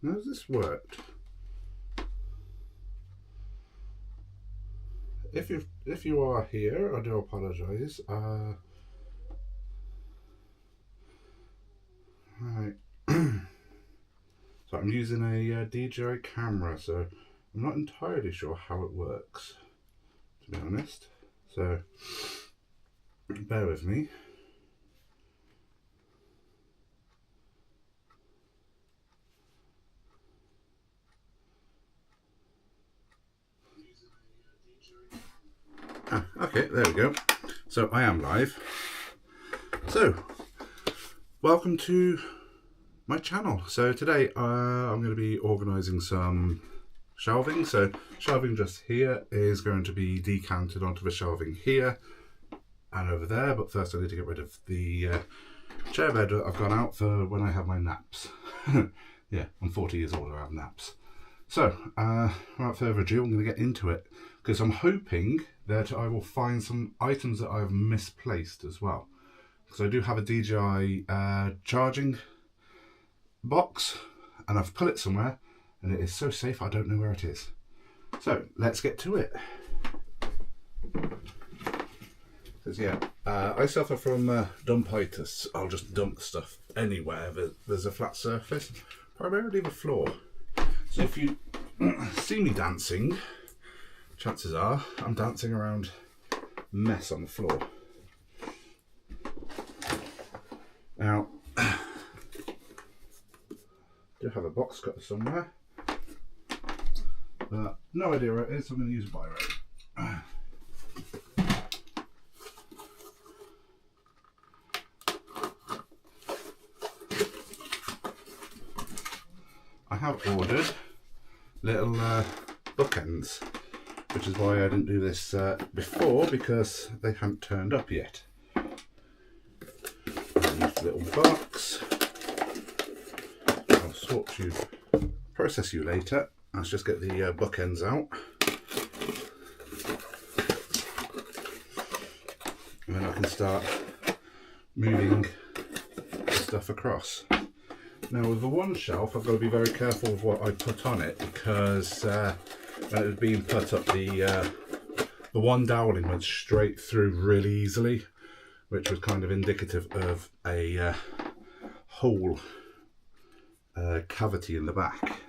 How's this worked? If you are here, I do apologise. Right. So I'm using a DJI camera, so I'm not entirely sure how it works, to be honest. So bear with me. Okay, there we go. So I am live. So welcome to my channel. So today I'm going to be organising some shelving. So shelving just here is going to be decanted onto the shelving here and over there. But first I need to get rid of the chair bed that I've gone out for when I have my naps. Yeah, I'm 40 years old, I have naps. So without further ado, I'm going to get into it because I'm hoping that I will find some items that I've misplaced as well. Because I do have a DJI charging box and I've put it somewhere and it is so safe I don't know where it is. So let's get to it. Because yeah, I suffer from dumpitis. I'll just dump stuff anywhere there's a flat surface, primarily the floor. So if you see me dancing, chances are I'm dancing around mess on the floor. Now, I do have a box cutter somewhere, but no idea where it is, so I'm going to use a biro. I have ordered little bookends, which is why I didn't do this before, because they hadn't turned up yet. This little box. I'll process you later. Let's just get the bookends out. And then I can start moving stuff across. Now with the one shelf, I've got to be very careful with what I put on it, because when it was being put up, the one doweling went straight through really easily, which was kind of indicative of a hole cavity in the back.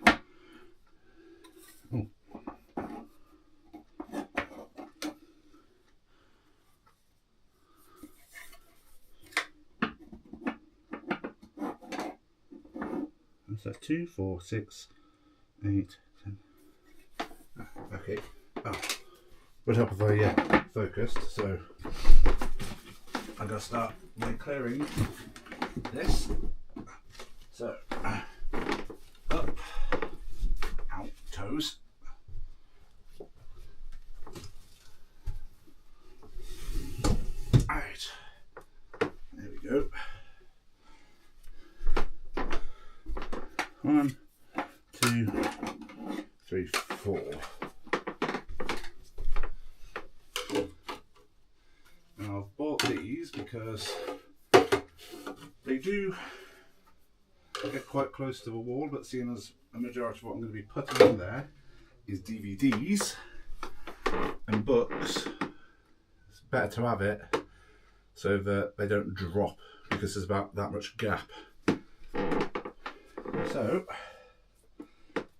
Oh. So 2, 4, 6, 8, 10. Okay. Oh. Would help if I focused. So I'm going to start by clearing this. So up, out, toes. Alright. There we go. 1, 2, 3, 4. Now I've bought these because they do get quite close to the wall, but seeing as a majority of what I'm going to be putting in there is DVDs and books, it's better to have it so that they don't drop, because there's about that much gap. So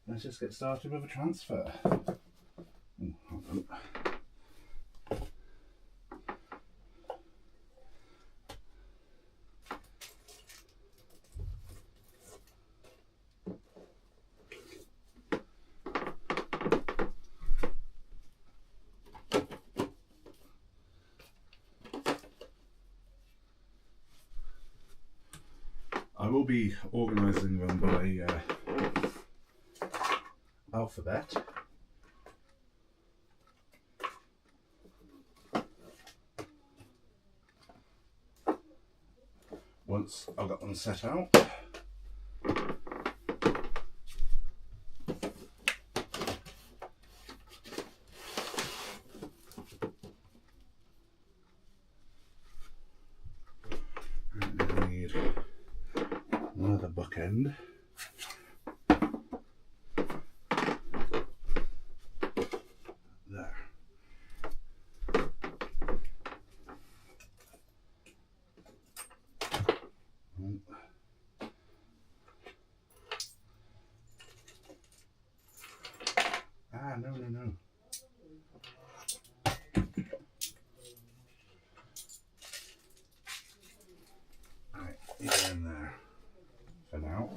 let's just get started with a transfer. Oh, hold on. I will be organising them by alphabet. Once I've got them set out. And I need another bookend. you go in there for now.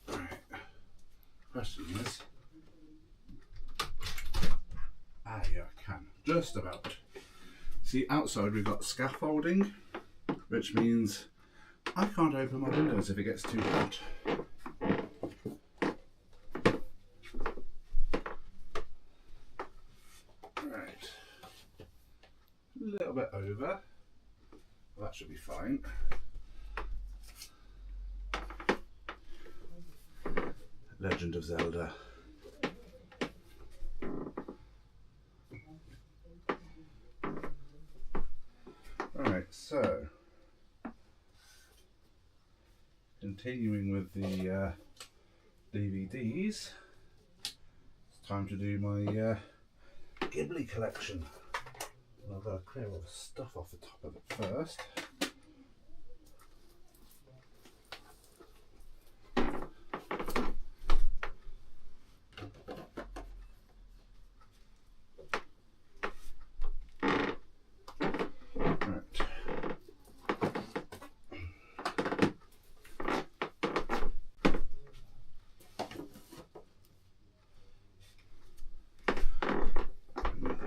Right. Question is, yeah, I can just about. See, outside we've got scaffolding, which means I can't open my windows if it gets too hot. Right, a little bit over, that should be fine. Legend of Zelda. Right, so continuing with the DVDs, it's time to do my Ghibli collection. And I've got to clear all the stuff off the top of it first.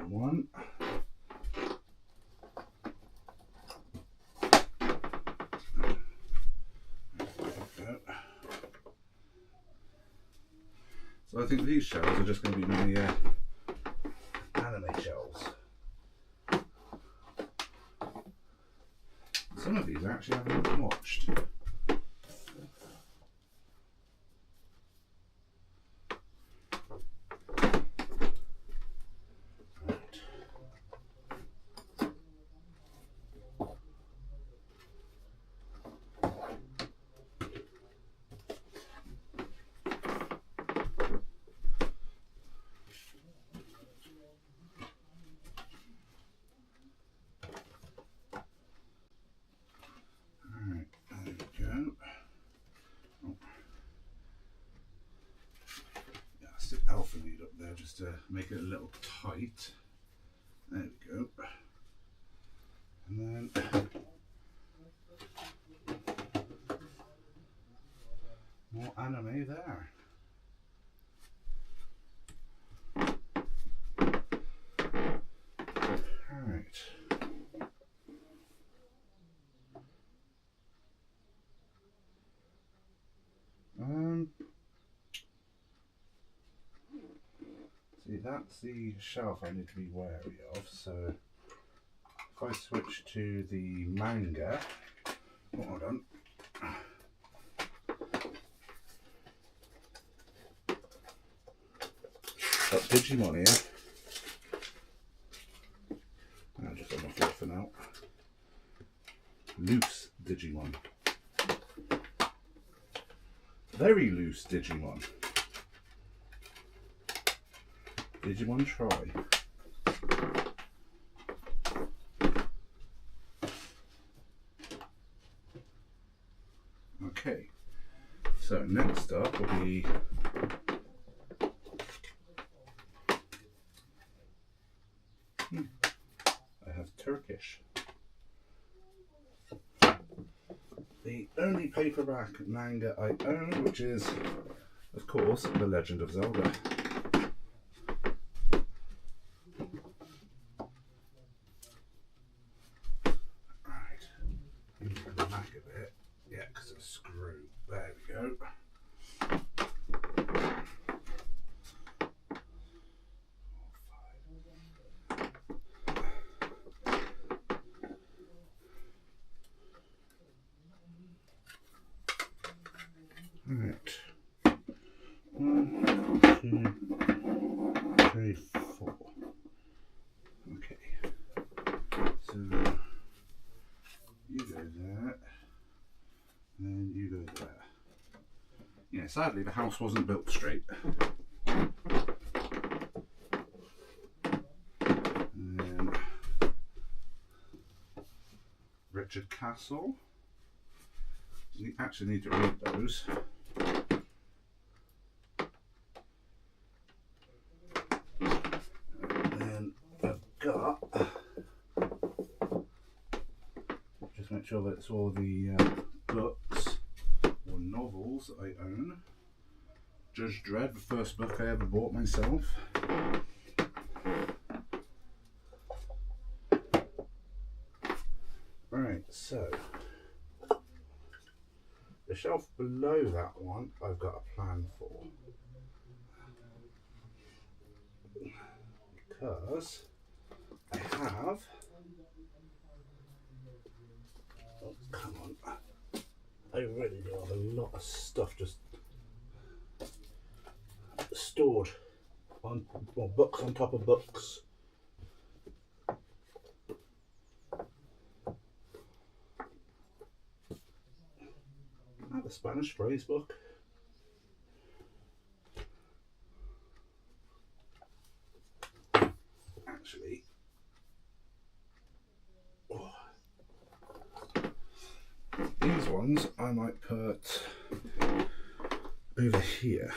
One. So I think these shelves are just going to be my anime shelves. Some of these I actually haven't even watched. Alpha lead up there just to make it a little tight. There we go. And then more anime there. Alright. See, that's the shelf I need to be wary of, so if I switch to the manga, oh, hold on. Got Digimon here. I'll just on my floor for now. Loose Digimon. Very loose Digimon. Digimon Try. Okay, so next up will be I have Turkish. The only paperback manga I own, which is, of course, The Legend of Zelda. Right. 1, 2, 3, 4. Okay. So you go there, and then you go there. Yeah, sadly the house wasn't built straight. And then Richard Castle. You actually need to read those. sure that it's all the books or novels that I own. Judge Dredd, the first book I ever bought myself. Right, so the shelf below that one I've got a plan for, because I have, oh come on, I really do have a lot of stuff just stored on, well, books on top of books. I have a Spanish phrase book. Actually, oh, these ones I might put over here.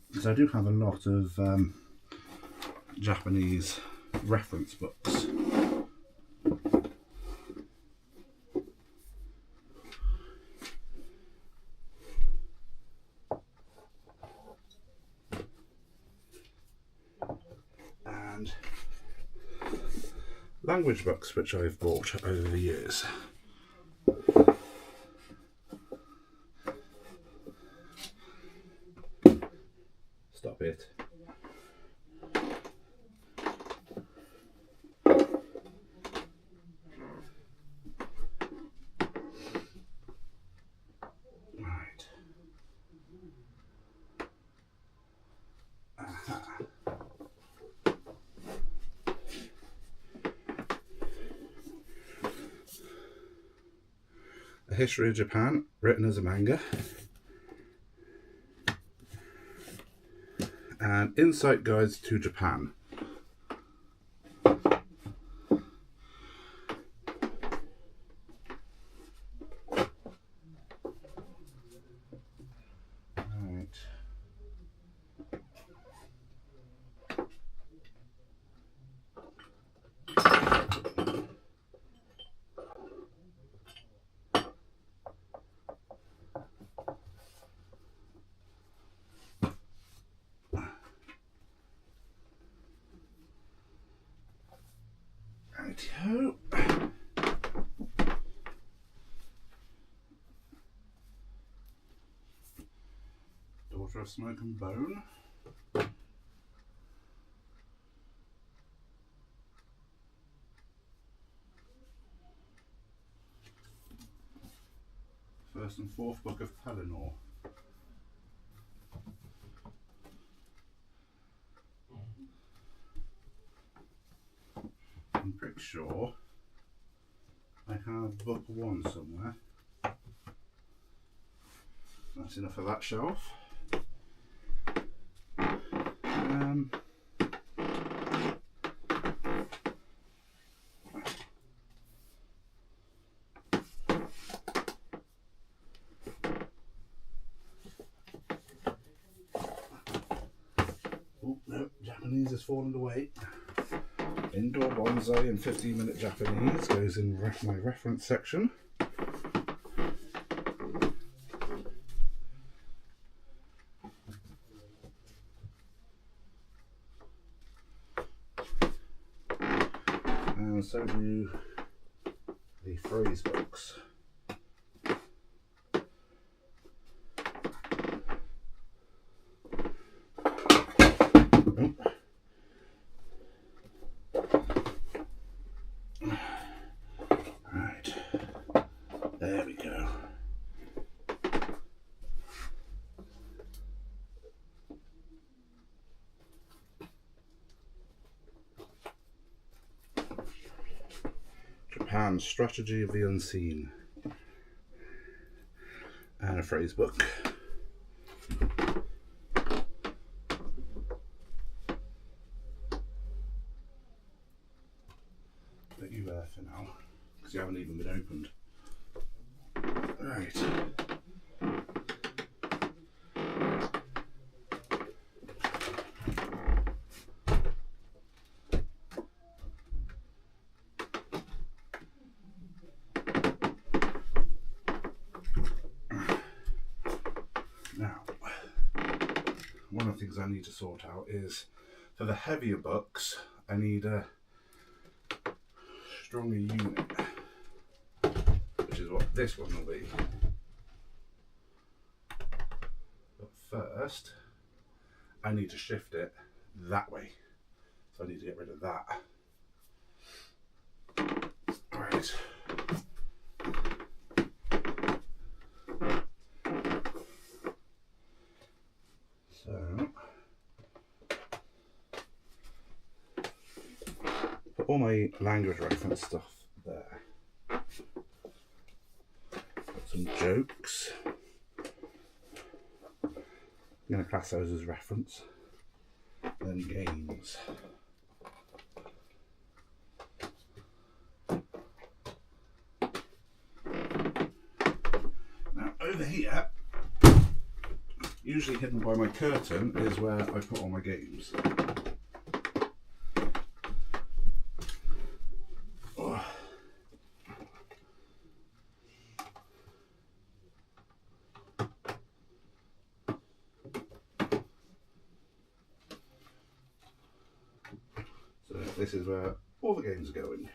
Because I do have a lot of Japanese reference books. And language books which I've bought over the years. Stop it. Right. Aha. A History of Japan, written as a manga. And Insight Guides to Japan. Right. Righty-ho. Daughter of Smoke and Bone. First and fourth book of Pellinor. I'm pretty sure I have book one somewhere. That's enough of that shelf. Oh no, Japanese has fallen away. Indoor bonsai and 15-minute Japanese goes in my reference section. And so do the phrase books. Right, there we go. Japan, Strategy of the Unseen. And a phrase book. Put you there for now, because you haven't even been opened. Right. of the things I need to sort out is, for the heavier books, I need a stronger unit, which is what this one will be. But first, I need to shift it that way. So I need to get rid of that. Alright. So, put all my language reference stuff there. Got some jokes. I'm going to class those as reference. Then games. Now over here, usually hidden by my curtain, is where I put all my games. Oh. So this is where all the games are going.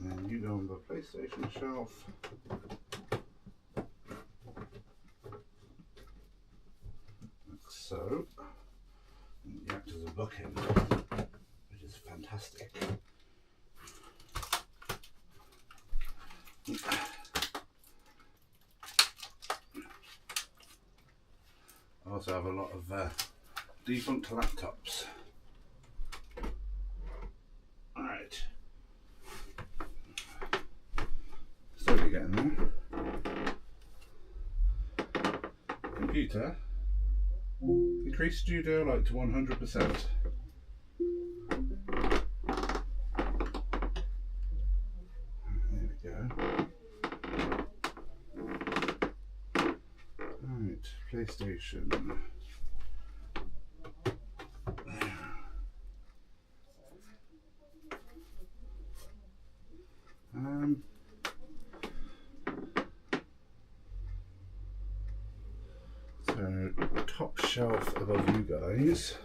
And you go on the PlayStation shelf. Like so. And you act as a bookend, which is fantastic. I also have a lot of defunct laptops. Alright. Slowly getting there. Computer. Increase Studio Light to 100%. There we go. Right, PlayStation. So top shelf above you guys.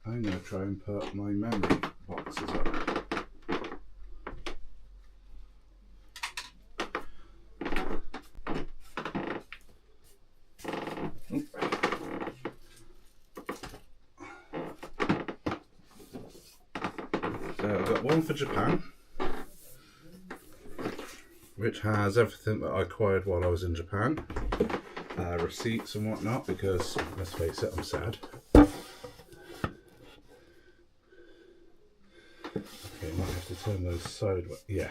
I'm going to try and put my memory boxes up. So I've got one for Japan, which has everything that I acquired while I was in Japan, receipts and whatnot, because let's face it, I'm sad. Okay, I might have to turn those sideways. Yeah,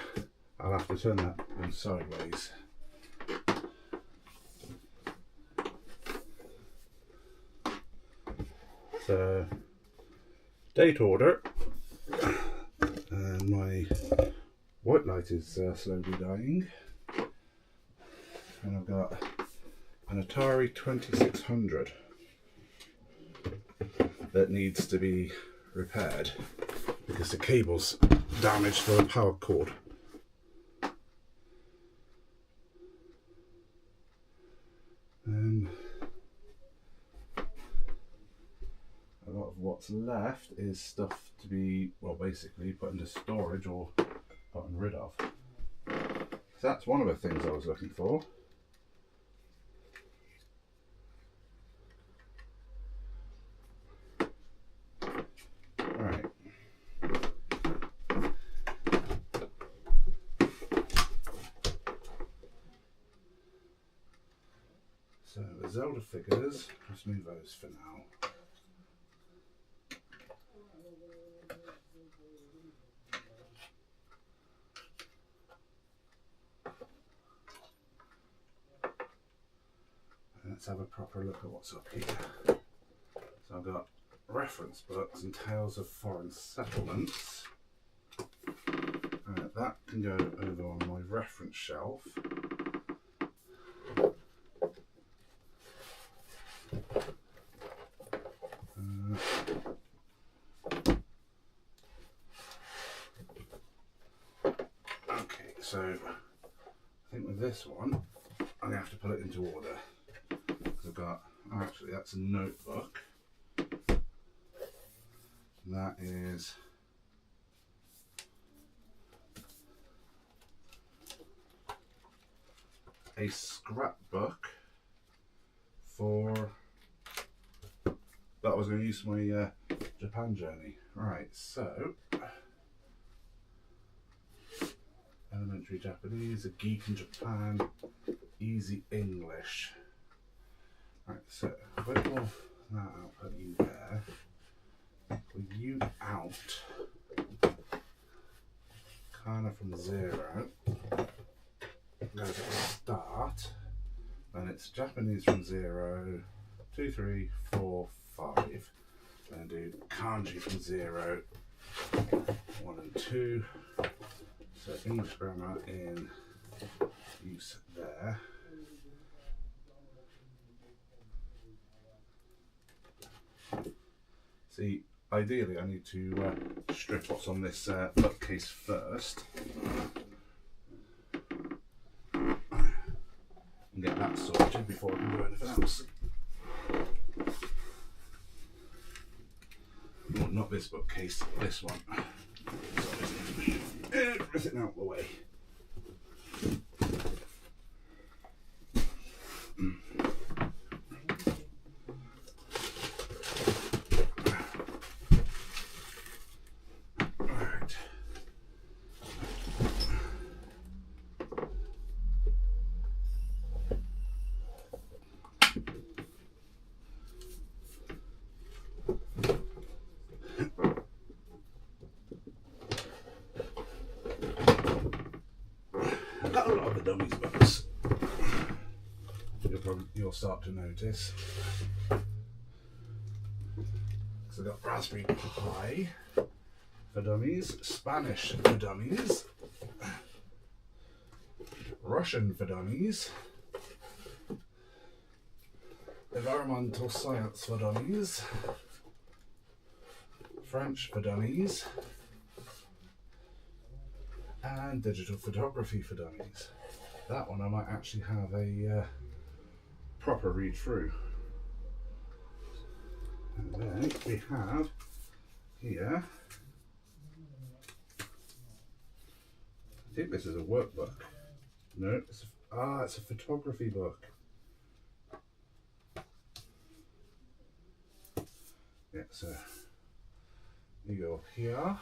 I'll have to turn that one sideways. So, date order. And my white light is slowly dying. And I've got an Atari 2600 that needs to be repaired because the cable's damaged to the power cord. A lot of what's left is stuff to be, well, basically put into storage or gotten rid of. So that's one of the things I was looking for. Alright. So the Zelda figures, let's move those for now. have a proper look at what's up here. So I've got reference books and tales of foreign settlements. That can go over on my reference shelf. Okay, so I think with this one, I'm going to have to put it into order. Because I've got, actually that's a notebook. That is a scrapbook for that I was going to use for my Japan journey. Right, so elementary Japanese, a geek in Japan, easy English. Right, so if I pull that out, put you there, with you out, kind of from 0. Go to start, and it's Japanese from 0, 2, 3, 4, 5. And do kanji from 0, 1 and 2. So English grammar in use there. See, ideally I need to strip what's on this bookcase first. And get that sorted before I can do anything else. Well, not this bookcase, this one. So I just need to move everything out of the way. A lot of the dummies books you'll start to notice. So I've got Raspberry Pi for dummies, Spanish for dummies, Russian for dummies, environmental science for dummies, French for dummies, and digital photography for dummies. That one I might actually have a proper read through. And then we have here, I think this is a workbook. No, it's a photography book. Yeah, so you go here.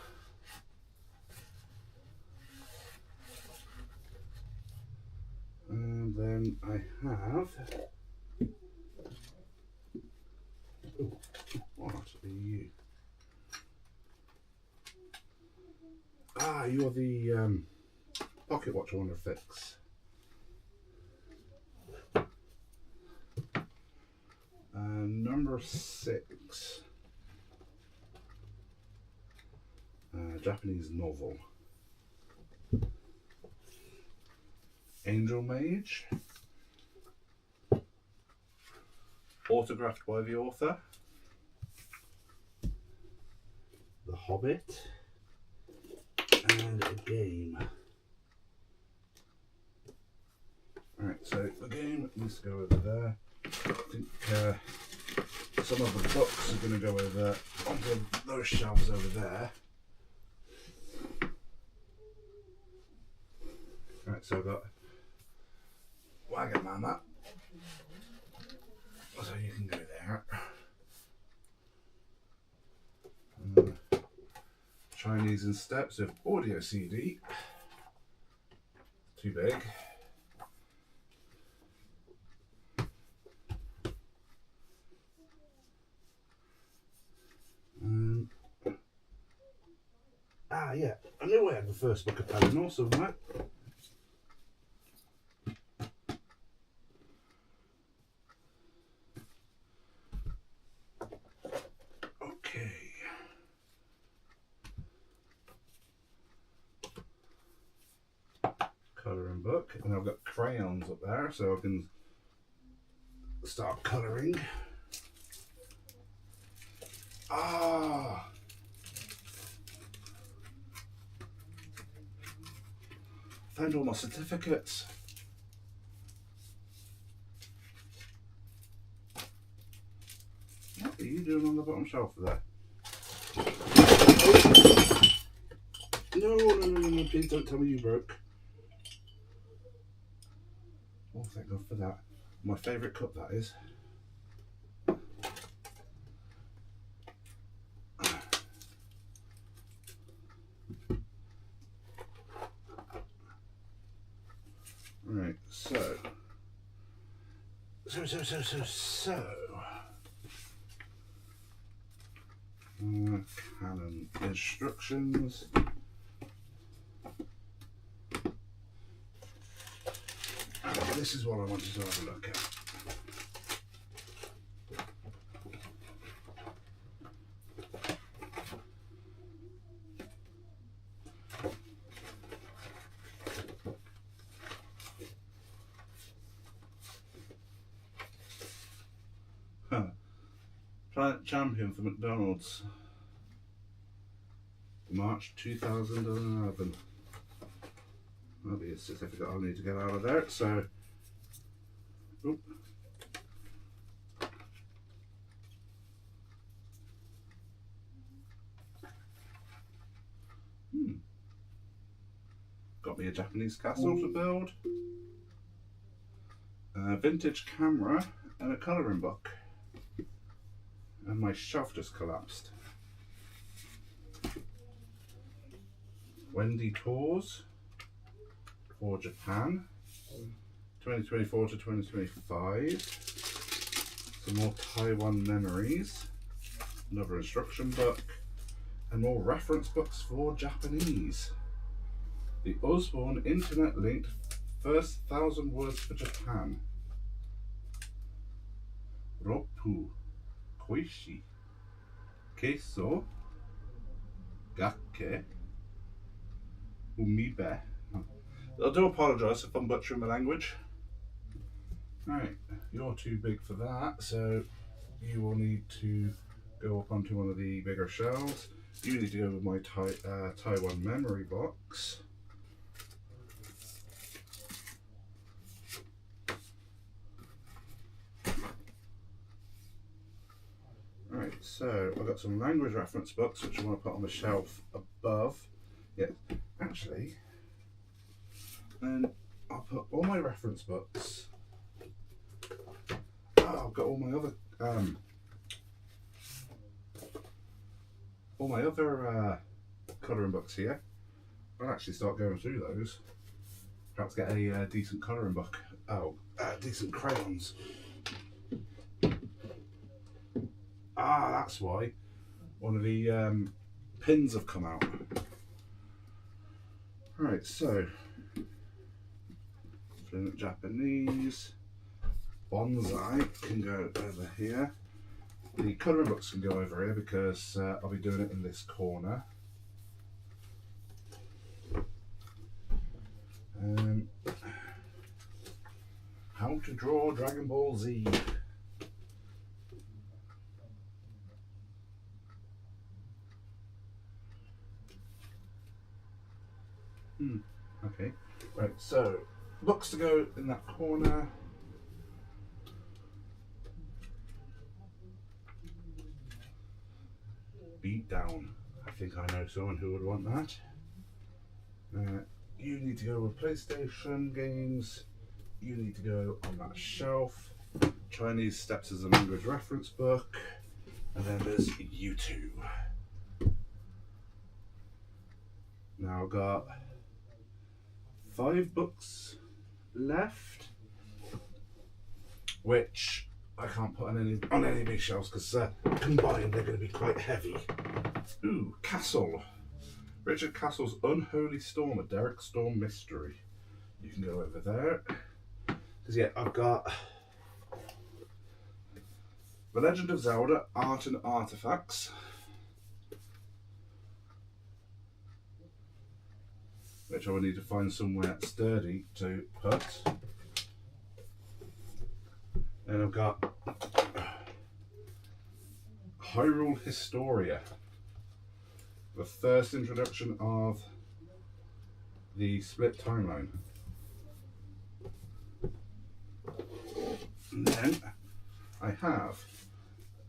And then I have, what are you? You're the pocket watch I want to fix. Number 6, Japanese novel. Angel Mage, autographed by the author. The Hobbit, and a game. Alright, so the game needs to go over there. I think some of the books are going to go over onto those shelves over there. Alright, so I've got Wagon Man that. So you can go there. Chinese in Steps with audio CD. Too big. Yeah, I knew I had the first book of Pellinor somewhere. colouring book, and I've got crayons up there so I can start colouring. Ah! Found all my certificates. What are you doing on the bottom shelf there? No, please don't tell me you broke. Oh, thank God for that. My favourite cup, that is. Right, so. Canon instructions. This is what I wanted to have a look at. Planet Champion for McDonald's, March 2011. That'll be a certificate I'll need to get out of there. So, oop. Got me a Japanese castle to build, a vintage camera, and a colouring book. And my shelf just collapsed. Wendy tours for Japan, 2024 to 2025. Some more Taiwan memories, another instruction book, and more reference books for Japanese. The Osborne internet linked first 1,000 words for Japan. Roppu, koishi, queso, gake, umibe. I do apologise if I'm butchering my language. Right, you're too big for that, so you will need to go up onto one of the bigger shelves. You need to go with my Taiwan memory box. Right, so I've got some language reference books which I want to put on the shelf above. Yeah, actually, then I'll put all my reference books. Oh, I've got all my other colouring books here. I'll actually start going through those. Perhaps get a decent colouring book. Oh, decent crayons. Ah, that's why one of the pins have come out. Right, so fluent Japanese, bonsai can go over here. The colouring books can go over here because I'll be doing it in this corner. How to draw Dragon Ball Z. Okay, right, so books to go in that corner. Beat down. I think I know someone who would want that. You need to go with PlayStation games. You need to go on that shelf. Chinese Steps as a Language Reference Book. And then there's YouTube. Now I've got 5 books left, which I can't put on any big shelves because combined they're going to be quite heavy. Ooh, Castle. Richard Castle's Unholy Storm, a Derek Storm mystery. You can go over there. Because yeah, I've got The Legend of Zelda, Art and Artifacts. which I will need to find somewhere sturdy to put. And I've got Hyrule Historia, the first introduction of the split timeline. And then I have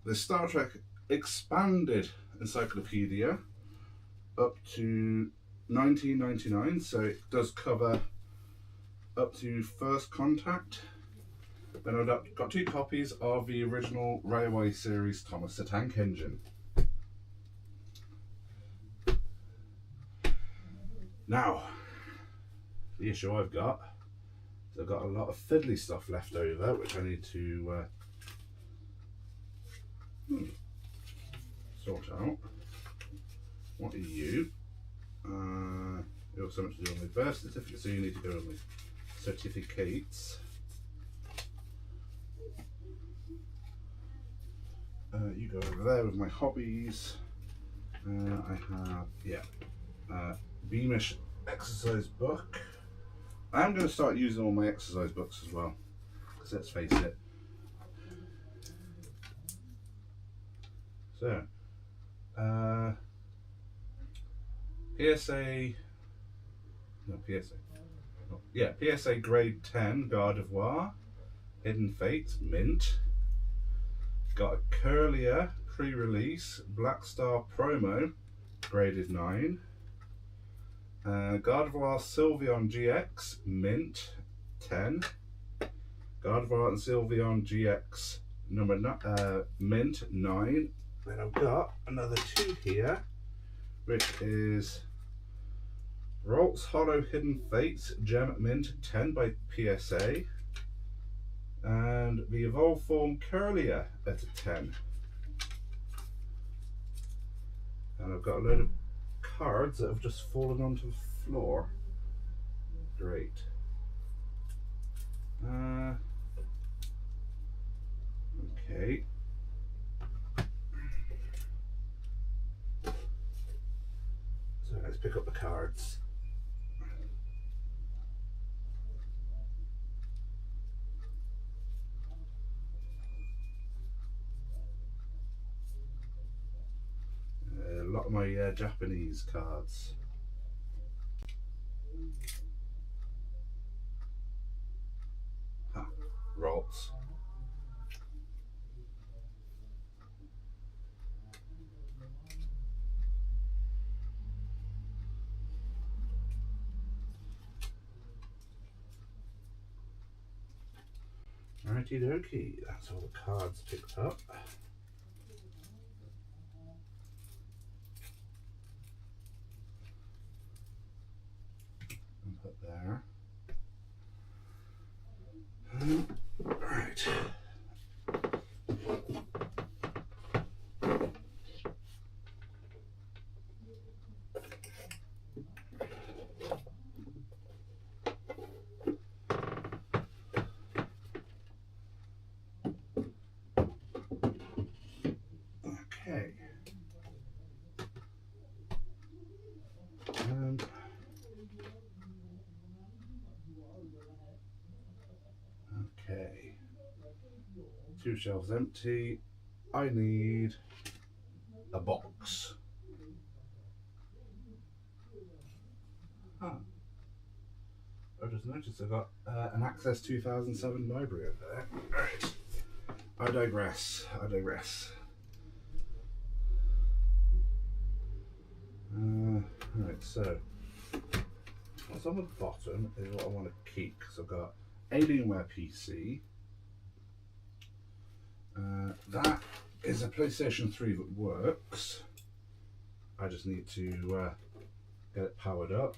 the Star Trek Expanded Encyclopedia up to 1999, so it does cover up to First Contact. Then I've got 2 copies of the original Railway series Thomas the Tank Engine. Now, the issue I've got is I've got a lot of fiddly stuff left over, which I need to sort out. What are you? You have so much to do on my birth certificate, so you need to go on my certificates. You go over there with my hobbies. I have, Beamish exercise book. I'm going to start using all my exercise books as well, because let's face it. So, PSA Grade 10 Gardevoir, Hidden Fates, Mint. Got a Curlier pre-release Black Star promo, graded 9. Gardevoir Sylveon GX, Mint, 10. Gardevoir and Sylveon GX, Mint, 9. Then I've got another 2 here, which is Ralts Hollow Hidden Fates, Gem Mint, 10 by PSA. And the Evolved Form Curlier at a 10. And I've got a load of cards that have just fallen onto the floor. Great. Okay. So let's pick up the cards. A lot of my Japanese cards. Ralts. Righty dokie, that's all the cards picked up. And put there. Right. Okay. Okay. 2 shelves empty. I need a box. I just noticed I've got an Access 2007 library over there. Right. I digress. Right, so what's on the bottom is what I want to keep, because I've got Alienware PC. That is a PlayStation 3 that works. I just need to get it powered up.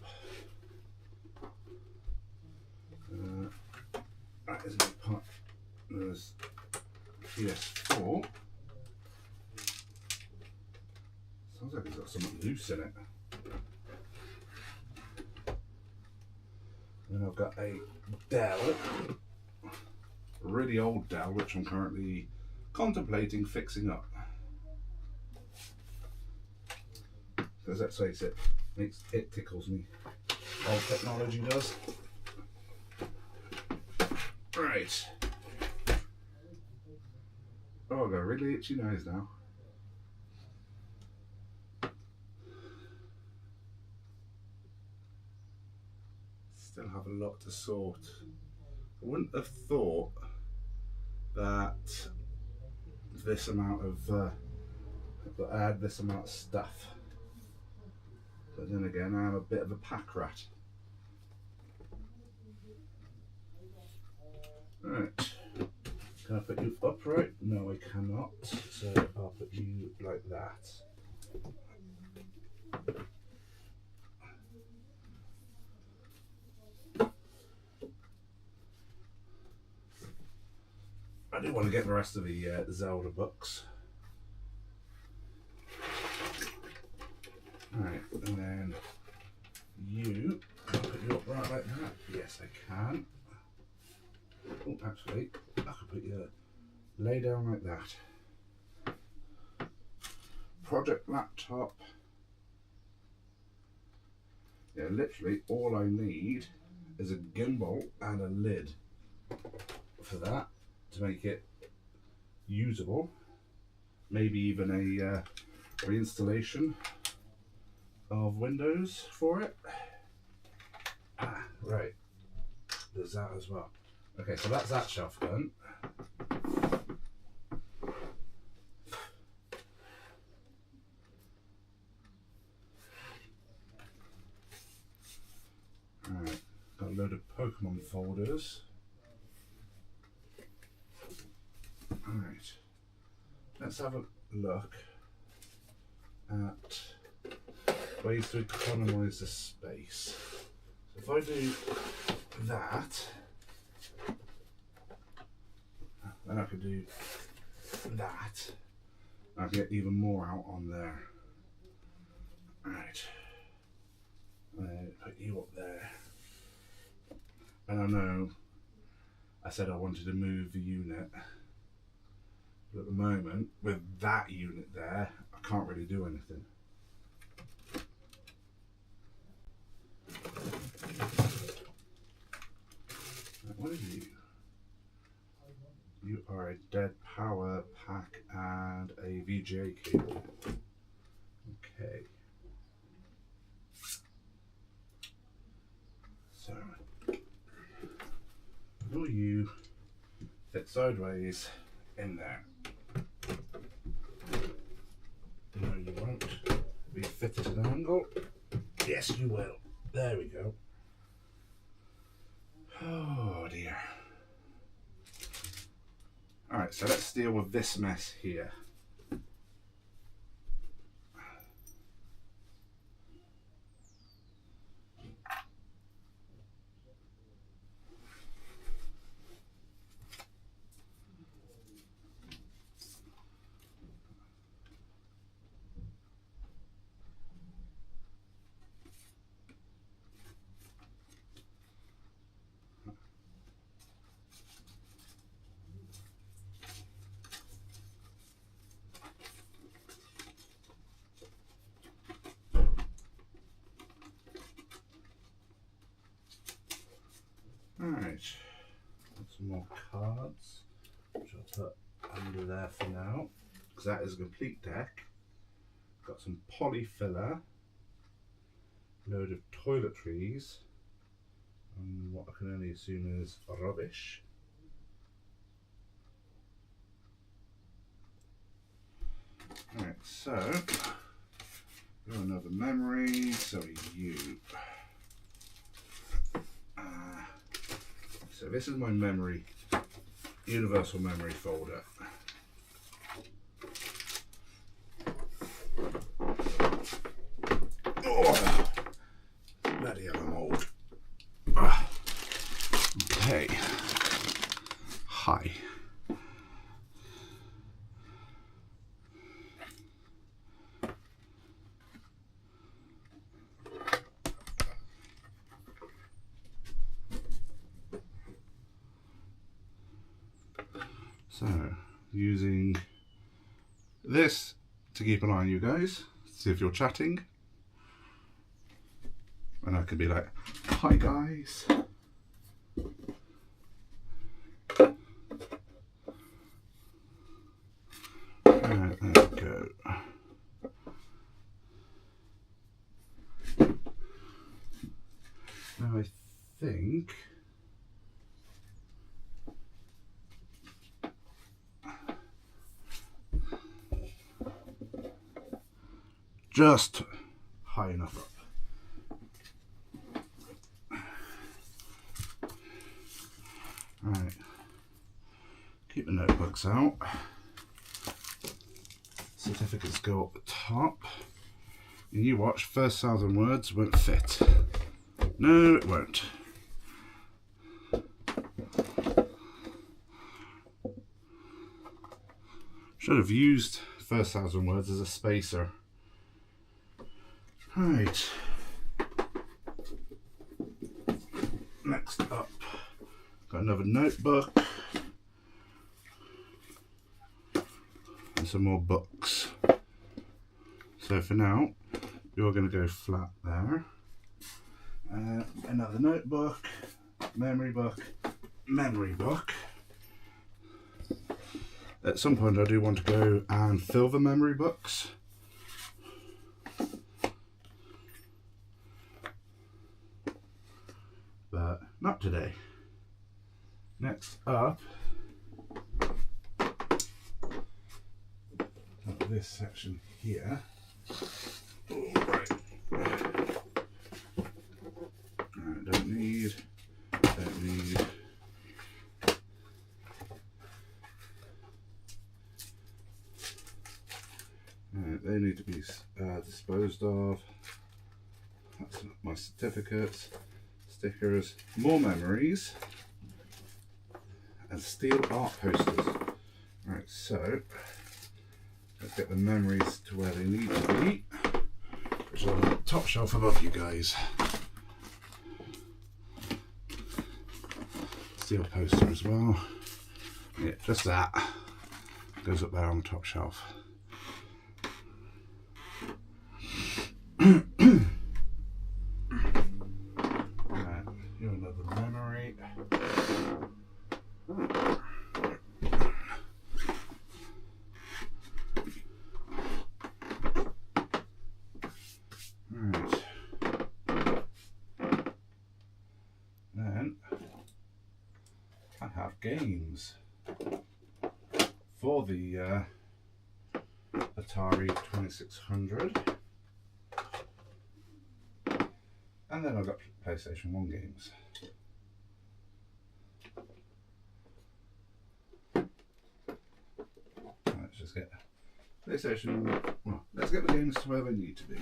That is my partner's PS4. Sounds like it's got something loose in it. Then I've got a Dell, a really old Dell, which I'm currently contemplating fixing up. Because let's face it, it tickles me. old technology does. Right. Oh, I've got a really itchy nose now. Still have a lot to sort. I wouldn't have thought that this amount of that I had this amount of stuff. But then again, I'm a bit of a pack rat. Right. Can I put you upright? No, I cannot. So I'll put you like that. I do want to get the rest of the Zelda books. Alright, and then you, I'll put you up right like that. Yes, I can. Oh, actually, I could put you lay down like that. Project laptop. Yeah, literally all I need is a gimbal and a lid for that to make it usable. Maybe even a reinstallation of Windows for it. Ah, right. There's that as well. Okay, so that's that shelf done. Alright, got a load of Pokemon folders. Alright, let's have a look at ways to economise the space. So if I do that, then I could do that. I can get even more out on there. Right. Put you up there. And I know I said I wanted to move the unit, but at the moment, with that unit there, I can't really do anything. What are you? You are a dead power pack and a VGA cable. Okay. So, will you fit sideways in there? No, you won't. Will you fit at an angle? Yes, you will. There we go. Oh dear. Alright, so let's deal with this mess here. Alright, got some more cards, which I'll put under there for now, because that is a complete deck. Got some polyfiller, load of toiletries, and what I can only assume is rubbish. Alright, so, got another memory, so you. So this is my memory, universal memory folder. Oh, bloody hell, I'm old. Okay. Hi. So, using this to keep an eye on you guys, see if you're chatting, And I could be like, hi guys. There we go. Now I think just high enough up. Right, keep the notebooks out. Certificates go up the top. And you watch, first 1,000 words won't fit. No, it won't. Should have used first 1,000 words as a spacer. Right. Next up, got another notebook and some more books. So for now, you're going to go flat there. Another notebook, memory book, memory book. At some point I do want to go and fill the memory books. But not today. Next up, this section here. Right. Don't need. They need to be disposed of. That's my certificates, stickers, more memories, and steel art posters. Right, so let's get the memories to where they need to be, which is on the top shelf above you guys. Steel poster as well. Yeah, just that goes up there on the top shelf. Right, here's another memory. Right. Then I have games for the Atari 2600. And then I've got PlayStation 1 games. Let's just get PlayStation, well, let's get the games to where they need to be.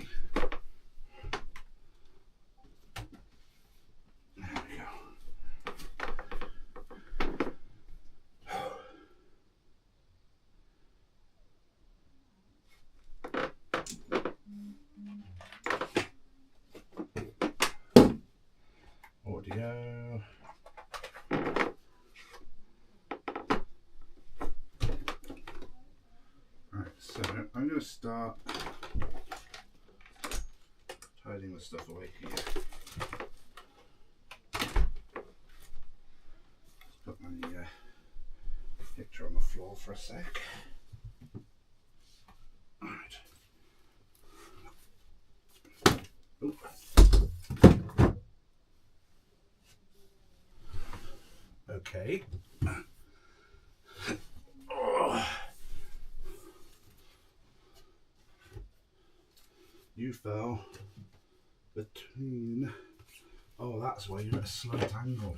There we go. Audio. Right, so I'm going to start tidying the stuff away here. Let's put my picture on the floor for a sec. Alright. Oop. Okay. Oh. You fell between. Oh, that's why you're at a slight angle.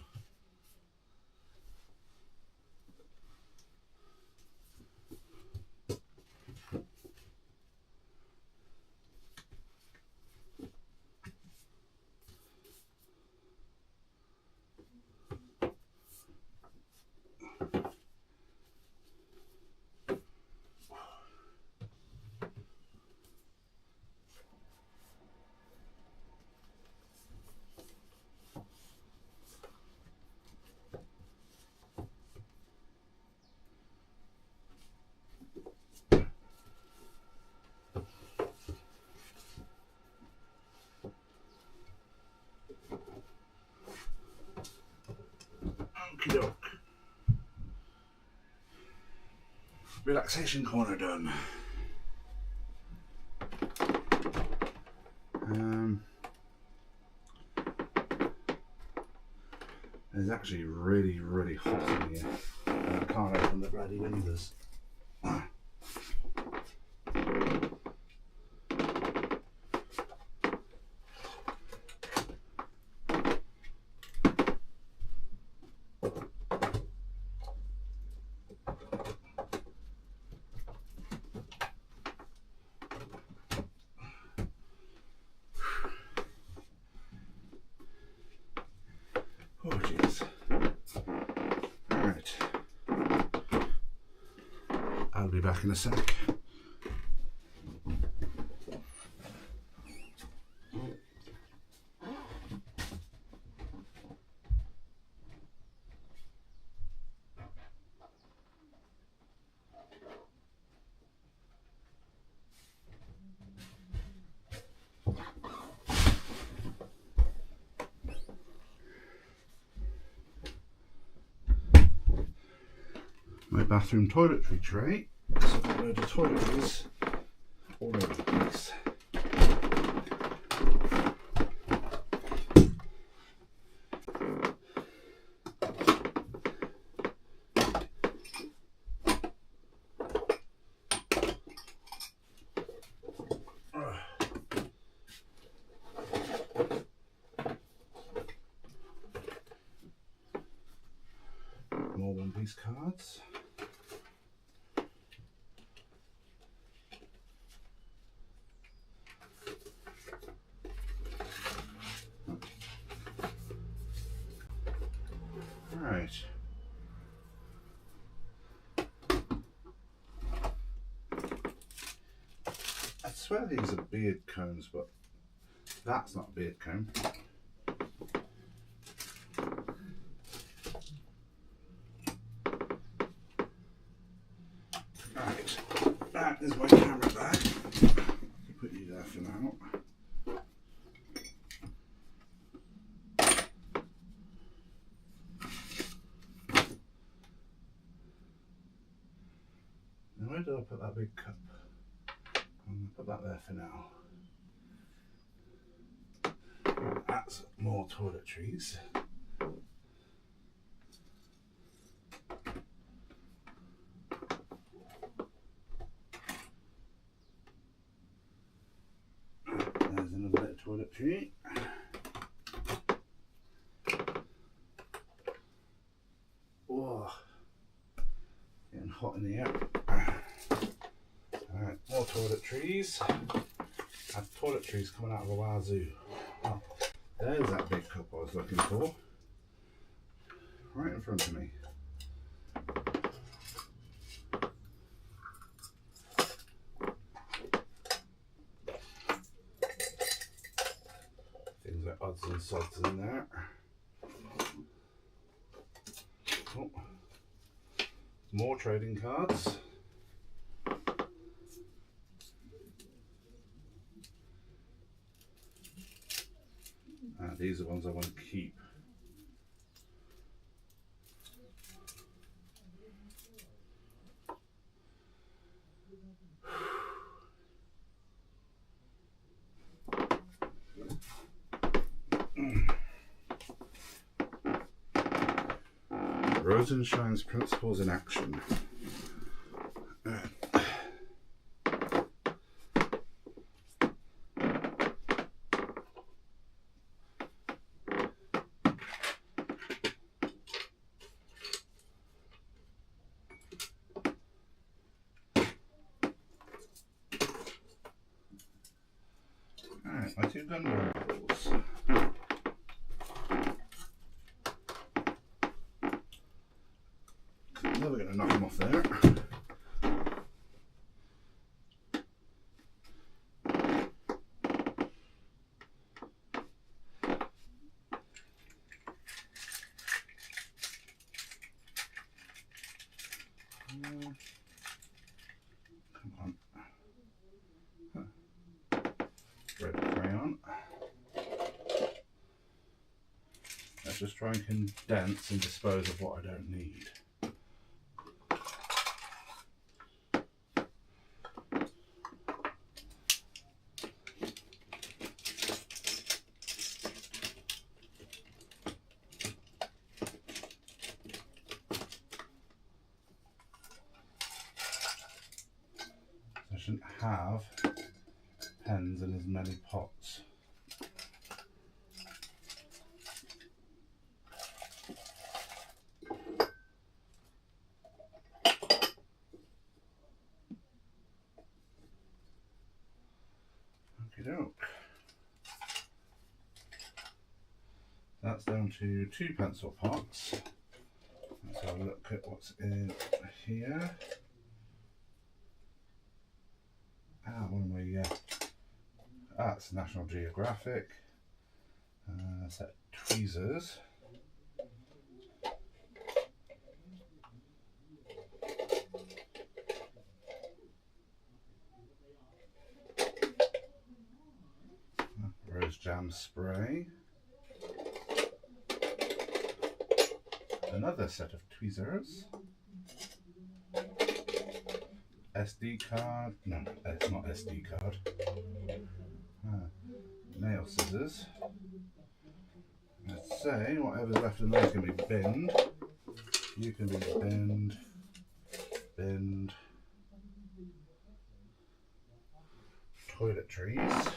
relaxation corner done. It's actually really, really hot in here. I can't open the bloody windows. Oh jeez. Alright. I'll be back in a sec. My bathroom toiletry tray. So I've got a load of toiletries all over the place. More one-piece cards. Right. I swear these are beard combs, but that's not a beard comb. Right, that is my camera bag. I'll put you there for now. Now where did I put that big cup? I'm going to put that there for now. That's more toiletries. There's another bit of toiletry. Oh, getting hot in here. Alright, more toiletries. I have toiletries coming out of a wazoo. Oh, there's that big cup I was looking for. Right in front of me. Things like odds and sods in there. Oh. More trading cards. These are the ones I want to keep. Rose and Shine's Principles in Action. Alright, my two gun balls. Never going to knock them off there. Come on. Huh. Red crayon. Let's just try and condense and dispose of what I don't need. have pens in as many pots. Okey-doke. That's down to 2 pencil pots. Let's have a look at what's in here. What am I? That's National Geographic. Set tweezers. Rose jam spray. Another set of tweezers. SD card. No, it's not SD card. Nail scissors. Let's say whatever's left in there can be binned. You can be binned. Toiletries.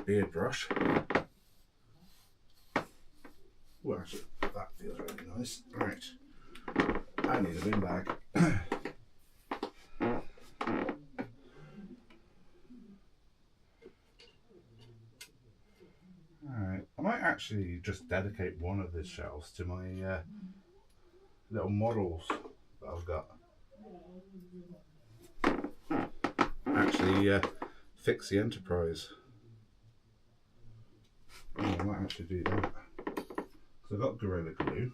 Beard brush. Well, actually, that feels really nice. Right. I need a bin bag. Alright, I might actually just dedicate one of these shelves to my little models that I've got. Actually fix the Enterprise. Oh, I might actually do that. So I've got Gorilla Glue.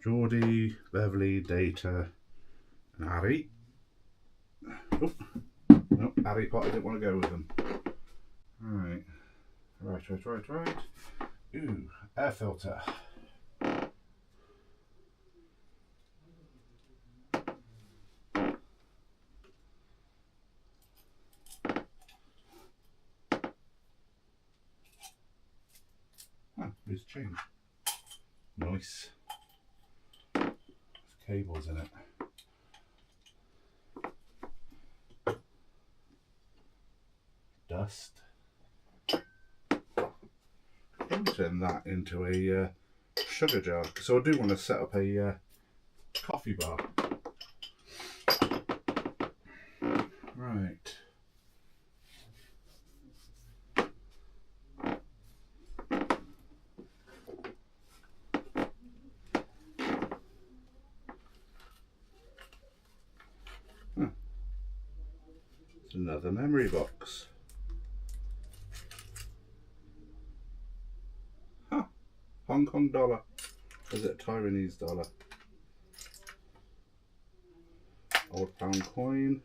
Geordie, Beverly, Data, and Harry. Oh, no, Harry Potter didn't want to go with them. Right. Ooh, air filter. Loose change. Nice. There's cables in it. Dust. I'm going to turn that into a sugar jar. So I do want to set up a coffee bar. Right. It's another memory box. Huh. Hong Kong dollar. Is it a Taiwanese dollar? Old pound coin.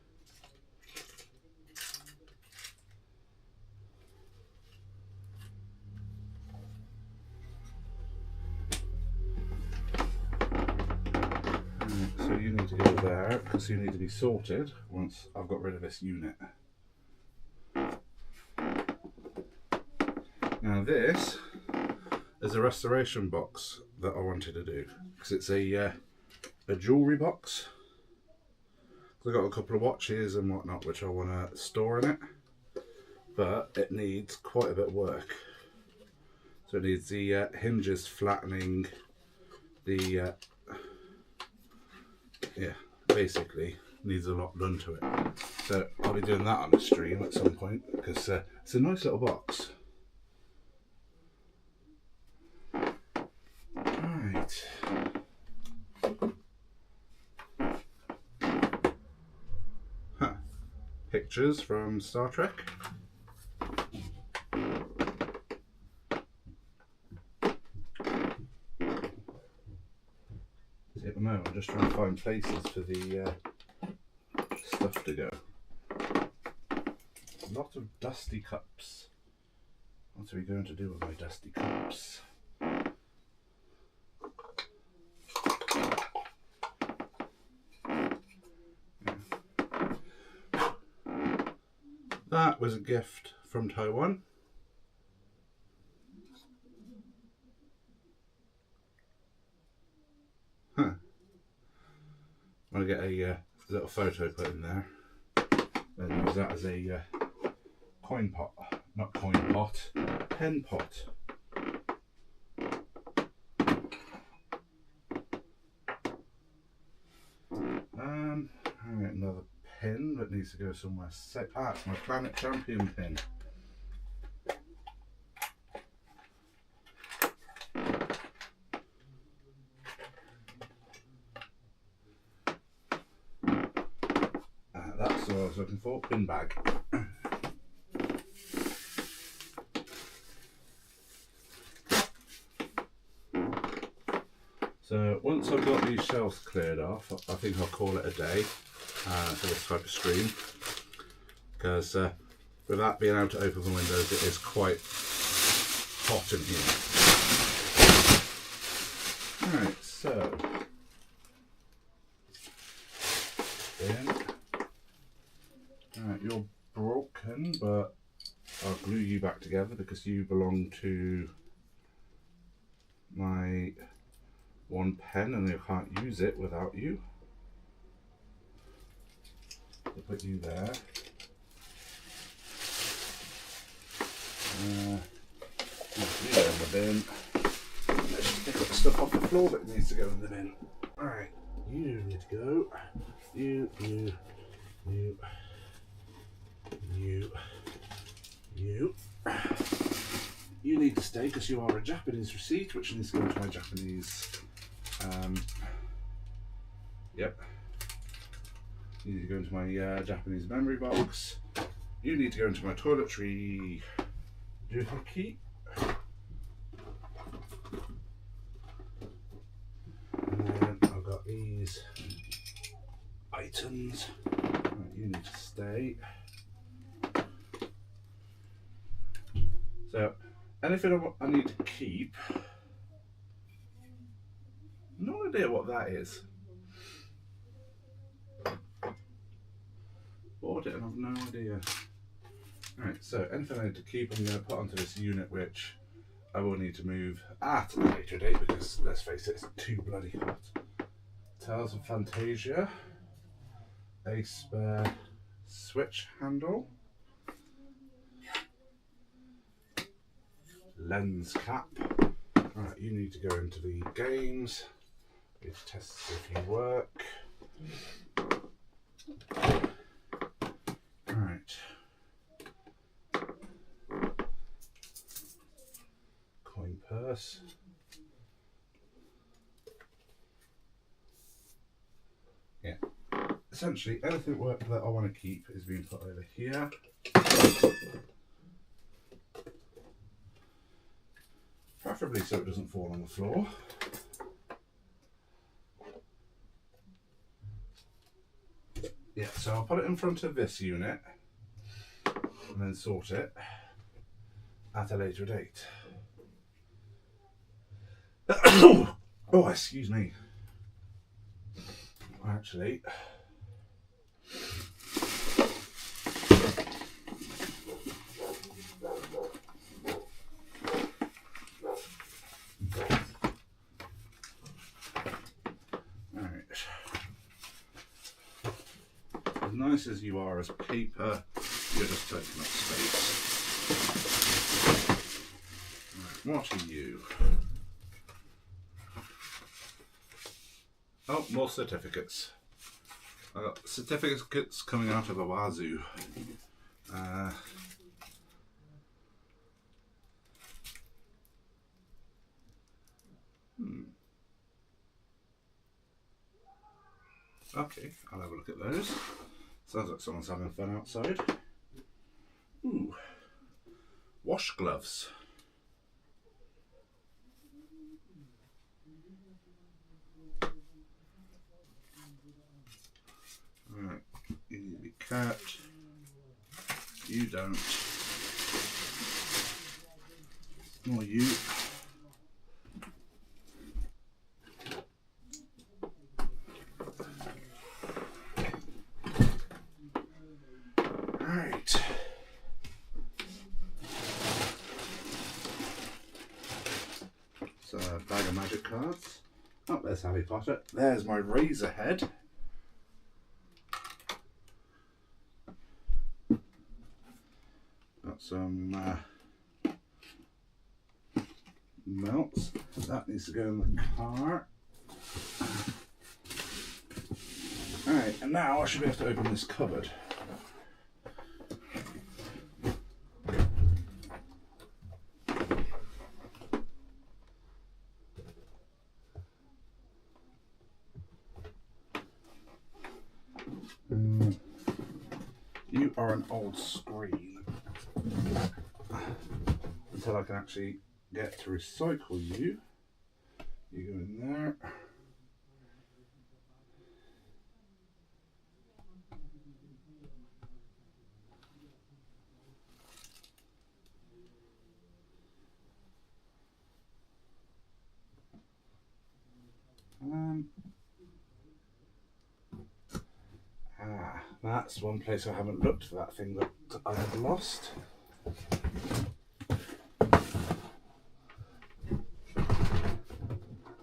So you need to go there because you need to be sorted once I've got rid of this unit. Now this is a restoration box that I wanted to do because it's a jewellery box. I've got a couple of watches and whatnot which I want to store in it, but it needs quite a bit of work. So it needs the hinges flattening, the yeah, basically needs a lot done to it. So I'll be doing that on the stream at some point because it's a nice little box. Alright. Huh. Pictures from Star Trek. At the moment I'm just trying to find places for the stuff to go. A lot of dusty cups. What are we going to do with my dusty cups? That was a gift from Taiwan. get a little photo put in there. Then use that as a coin pot, not coin pot, pen pot. Alright, another pin that needs to go somewhere safe. Ah, it's my Planet Champion pin. That's what I was looking for, bin bag. So once I've got these shelves cleared off, I think I'll call it a day for this type of stream, because with that being able to open the windows, it is quite hot in here. Alright, so alright, you're broken, but I'll glue you back together because you belong to my one pen and I can't use it without you. I'll put you there. You go in the bin. Let's just pick up the stuff off the floor that needs to go in the bin. Alright, you need to go. You. You need to stay because you are a Japanese receipt, which needs to go into my Japanese. Yep. You need to go into my Japanese memory box. You need to go into my toiletry doohickey. And then I've got these items. Right, you need to stay. So, anything I need to keep, no idea what that is. Bought it and I've no idea. Alright, so anything I need to keep, I'm going to put onto this unit, which I will need to move at a later date because, let's face it, it's too bloody hot. Tales of Fantasia, a spare switch handle, lens cap. Alright, you need to go into the games. We need to test if you work. Alright. Coin purse. Yeah. Essentially, anything that I want to keep is being put over here. Preferably so it doesn't fall on the floor. Yeah, so I'll put it in front of this unit and then sort it at a later date. Oh, excuse me. Actually, as nice as you are as paper, you're just taking up space. Right, what are you? Oh, more certificates. I've got certificates coming out of a wazoo. Okay, I'll have a look at those. Sounds like someone's having fun outside. Ooh, wash gloves. Alright, you need to be cut. You don't. Nor you. Right. So, a bag of magic cards. Oh, there's Harry Potter. There's my razor head. got some melts. That needs to go in the car. Alright, and now I should be able to open this cupboard. You are an old screen. Until I can actually get to recycle you. You go in there. That's one place I haven't looked for that thing that I have lost.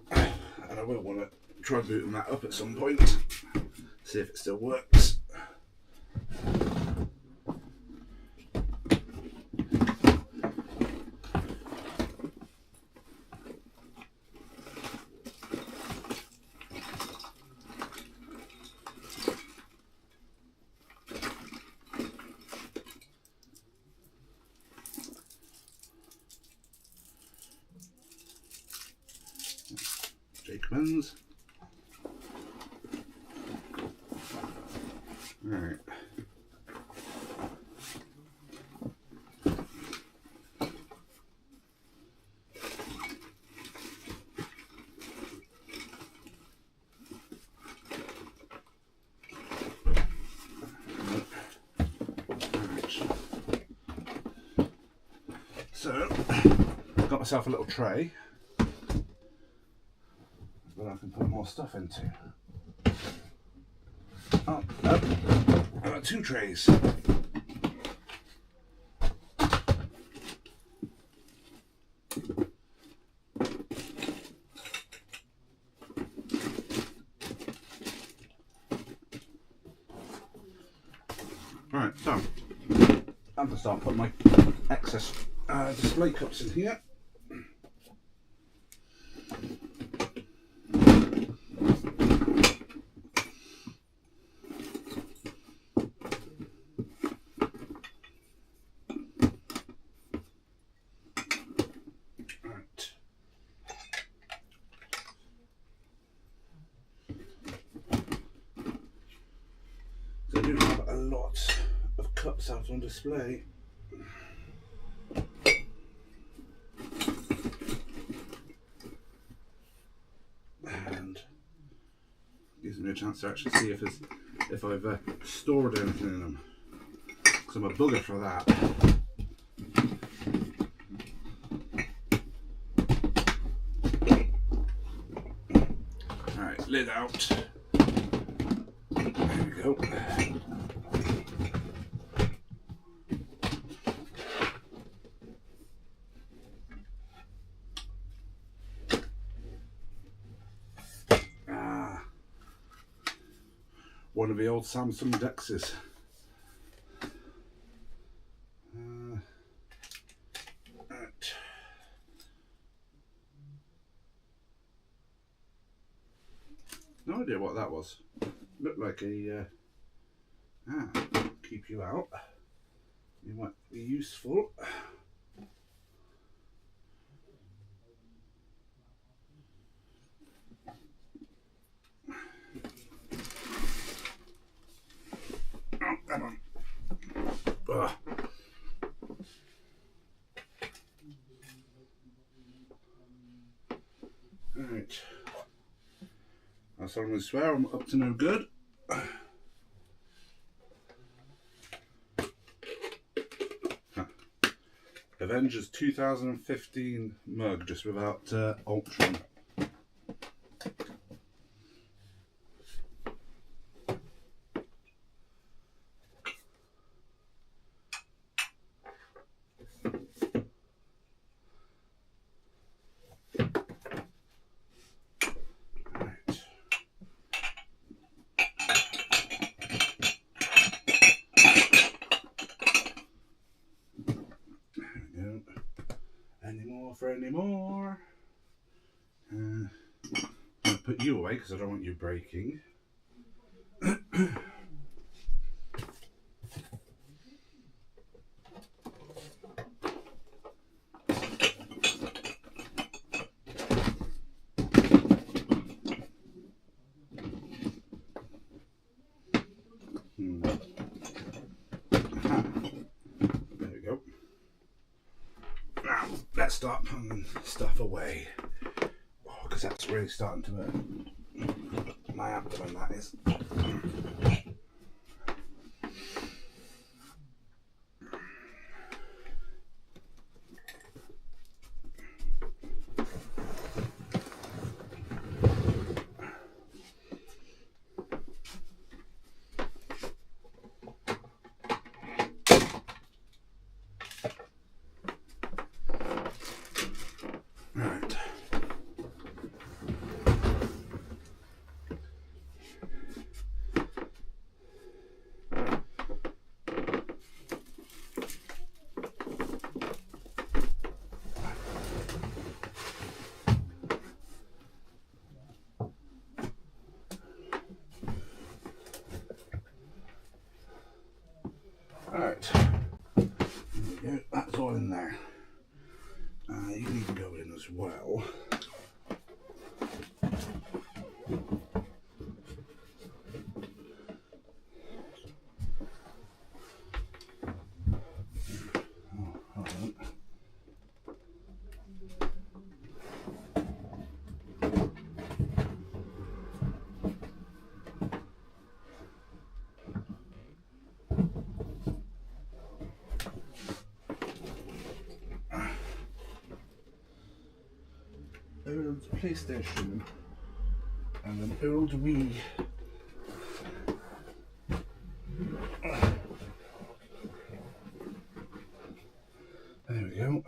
And I will want to try booting that up at some point, see if it still works. Jacobins. Alright. So, I've got myself a little tray that I can put more stuff into. Oh, no. I've got two trays. Right, so I'm going to start putting my excess display cups in here. So I do have a lot of cups out on display. And gives me a chance to actually see if I've stored anything in them. Because I'm a bugger for that. Alright, lid out. There we go. One of the old Samsung Dexes. Right. No idea what that was. Looked like a keep you out. You might be useful. Oh, come on. Ugh. Right. I solemnly swear I'm up to no good. Avengers 2015 mug, just without Ultron. for any more. I'll put you away because I don't want you breaking. There we go. Now let's start putting stuff away. Because that's really starting to hurt my abdomen, that is. Right. Alright, there we go, that's all in there. You need to go in as well. Oh, hold on. Old PlayStation and an old Wii. There we go.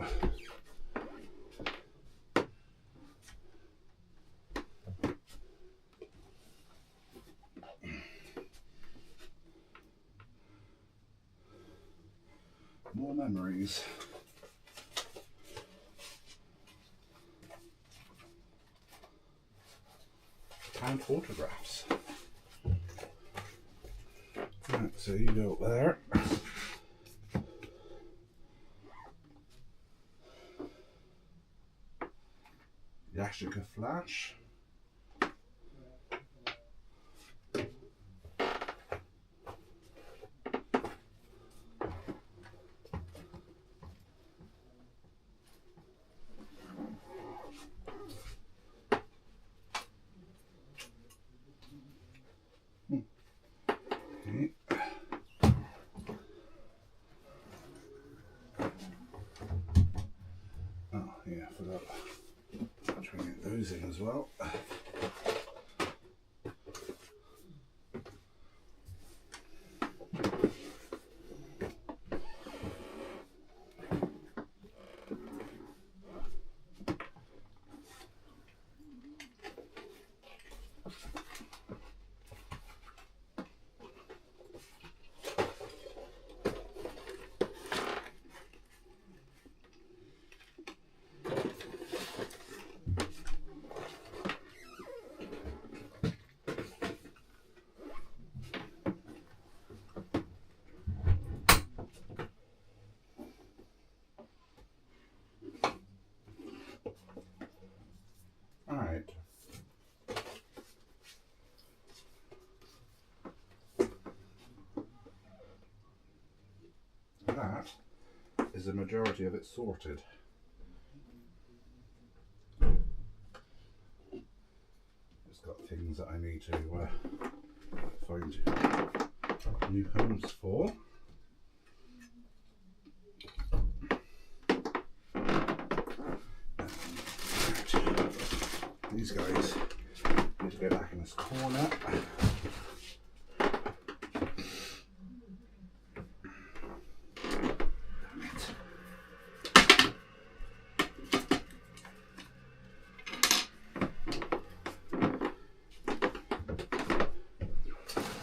More memories. And photographs. Right, so you go up there. Yashica flash. Okay. Oh yeah, I forgot. Try and get those in as well. Alright. That is the majority of it sorted. Just got things that I need to find new homes for. These guys need to go back in this corner.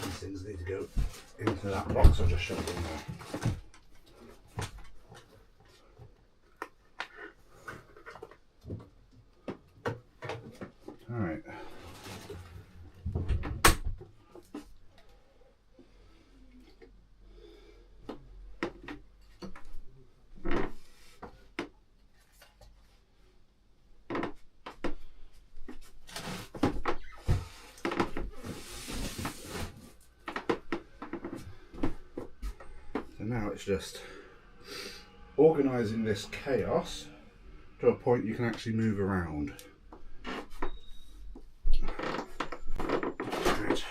These things need to go into that box I just shoved in there. now it's just organising this chaos to a point you can actually move around. Right.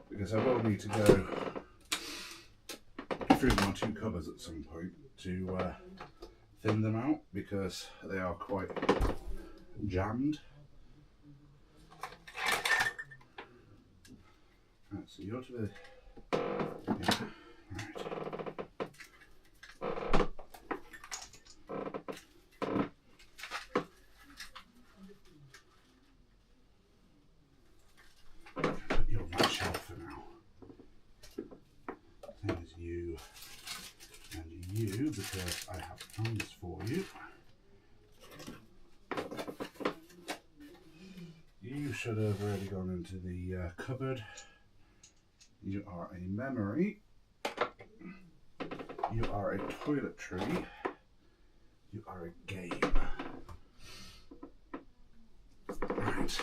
Because I will need to go through my two cupboards at some point to thin them out because they are quite jammed. Right, so you're to the... Yeah, right. Put you on that shelf for now. Same as you and you, because I have plans for you. You should have already gone into the cupboard. You are a memory. You are a toiletry. You are a game. Right.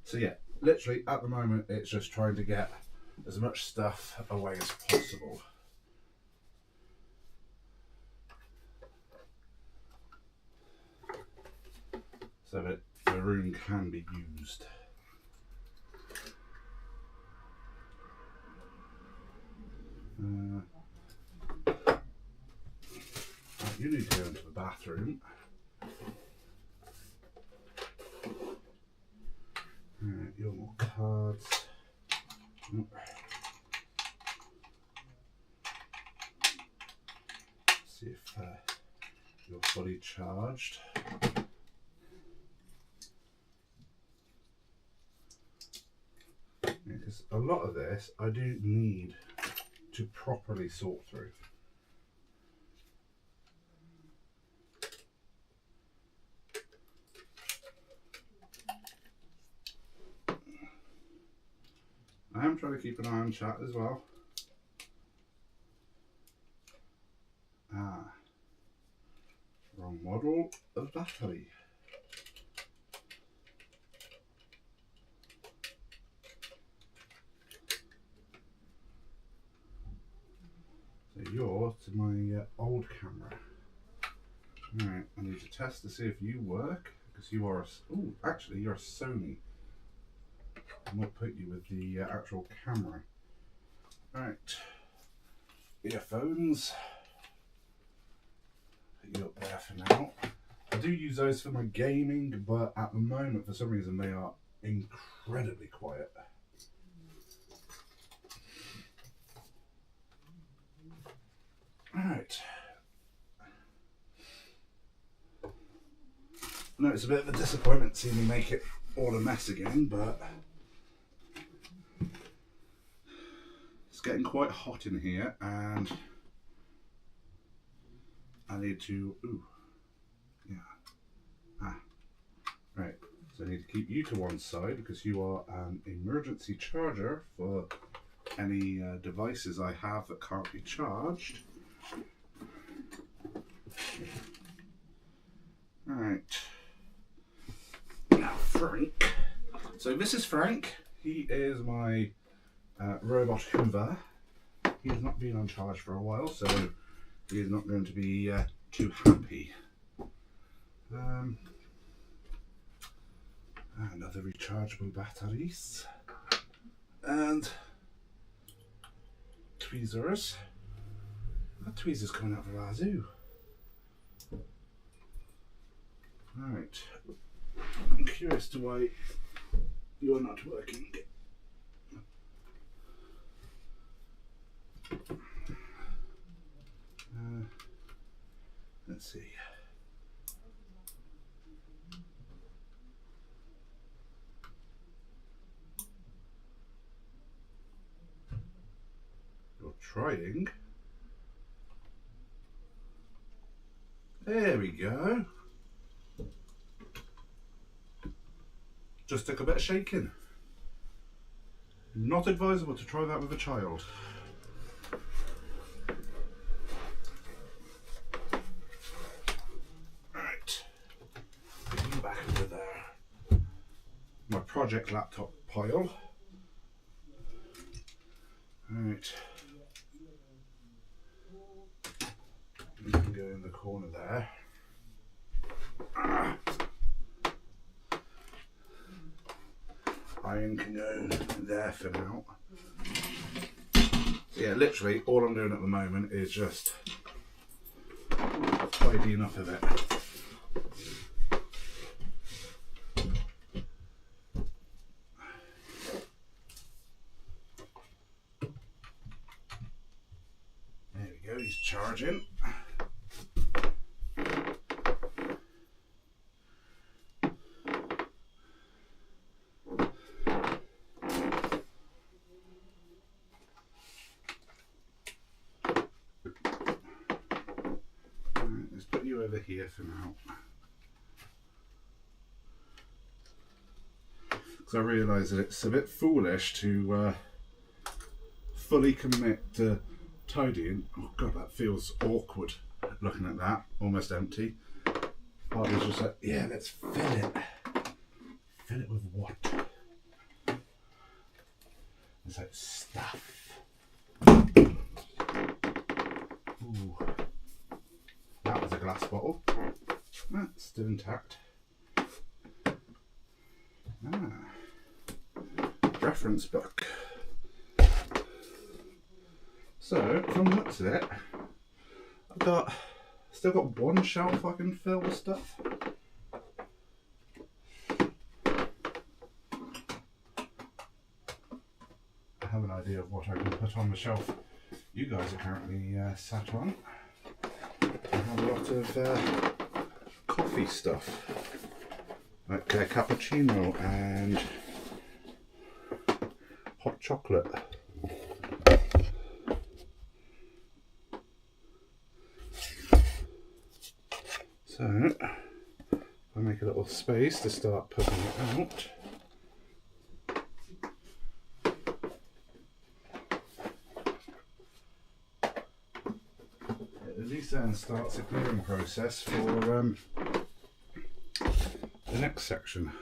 So yeah, literally at the moment it's just trying to get as much stuff away as possible. So that the room can be used. You need to go into the bathroom. Your more cards. See if you're fully charged. Because a lot of this I do need to properly sort through. I am trying to keep an eye on chat as well. Wrong model of battery. So you're to my old camera. Alright, I need to test to see if you work, because you are actually you're a Sony. I might put you with the actual camera. Right, earphones. Put you up there for now. I do use those for my gaming, but at the moment, for some reason, they are incredibly quiet. Alright. No, it's a bit of a disappointment seeing me make it all a mess again, but it's getting quite hot in here and I need to, right, so I need to keep you to one side because you are an emergency charger for any devices I have that can't be charged. Right. Now Frank. So this is Frank. He is my robot Hoover. He has not been on charge for a while, so he is not going to be too happy. Another rechargeable batteries. And tweezers. That tweezer's coming out of the wazoo. Right. I'm curious to why you're not working. Let's see. You're trying. There we go. Just took a bit of shaking. Not advisable to try that with a child. Right. Put you back over there. my project laptop pile. Right. You can go in the corner there. Iron can go there for now. So yeah, literally all I'm doing at the moment is just tidying up a bit. There we go, he's charging. Let's put you over here for now. Because I realise that it's a bit foolish to fully commit to tidying. Oh god, that feels awkward looking at that, almost empty. Part is just like, yeah, let's fill it. Fill it with what? It's like stuff. Ooh. That was a glass bottle. That's still intact. Reference book. So, from the looks of it, I've still got one shelf I can fill with stuff. I have an idea of what I can put on the shelf you guys are currently sat on. I have a lot of coffee stuff, like cappuccino and hot chocolate. So, I'll make a little space to start putting it out. At least then starts a clearing process for the next section.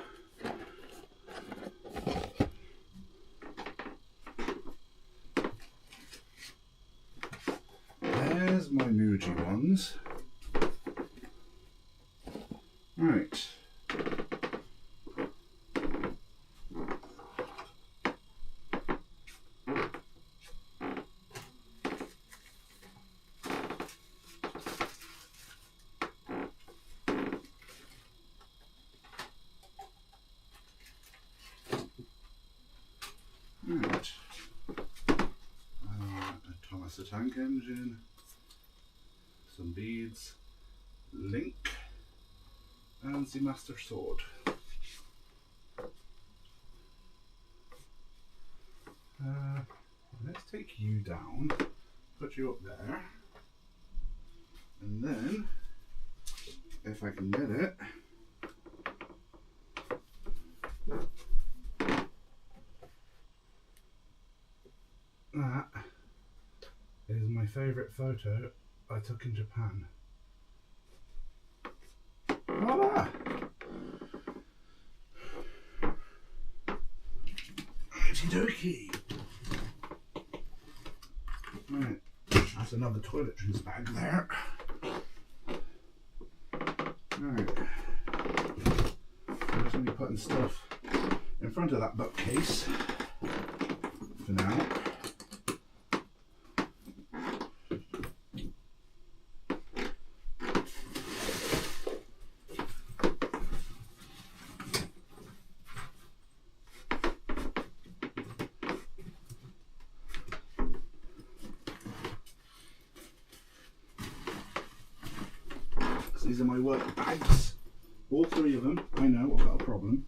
There's my Muji ones. Right. Right. A Thomas the Tank Engine, some beads, Link, and the Master Sword. Let's take you down, put you up there, and then, if I can get it, that is my favourite photo I took in Japan. Voila! Okie dokie. Right, that's another toiletries bag there. Right, I'm just going to be putting stuff in front of that bookcase for now. These are my work bags, all three of them. I know I've got a problem.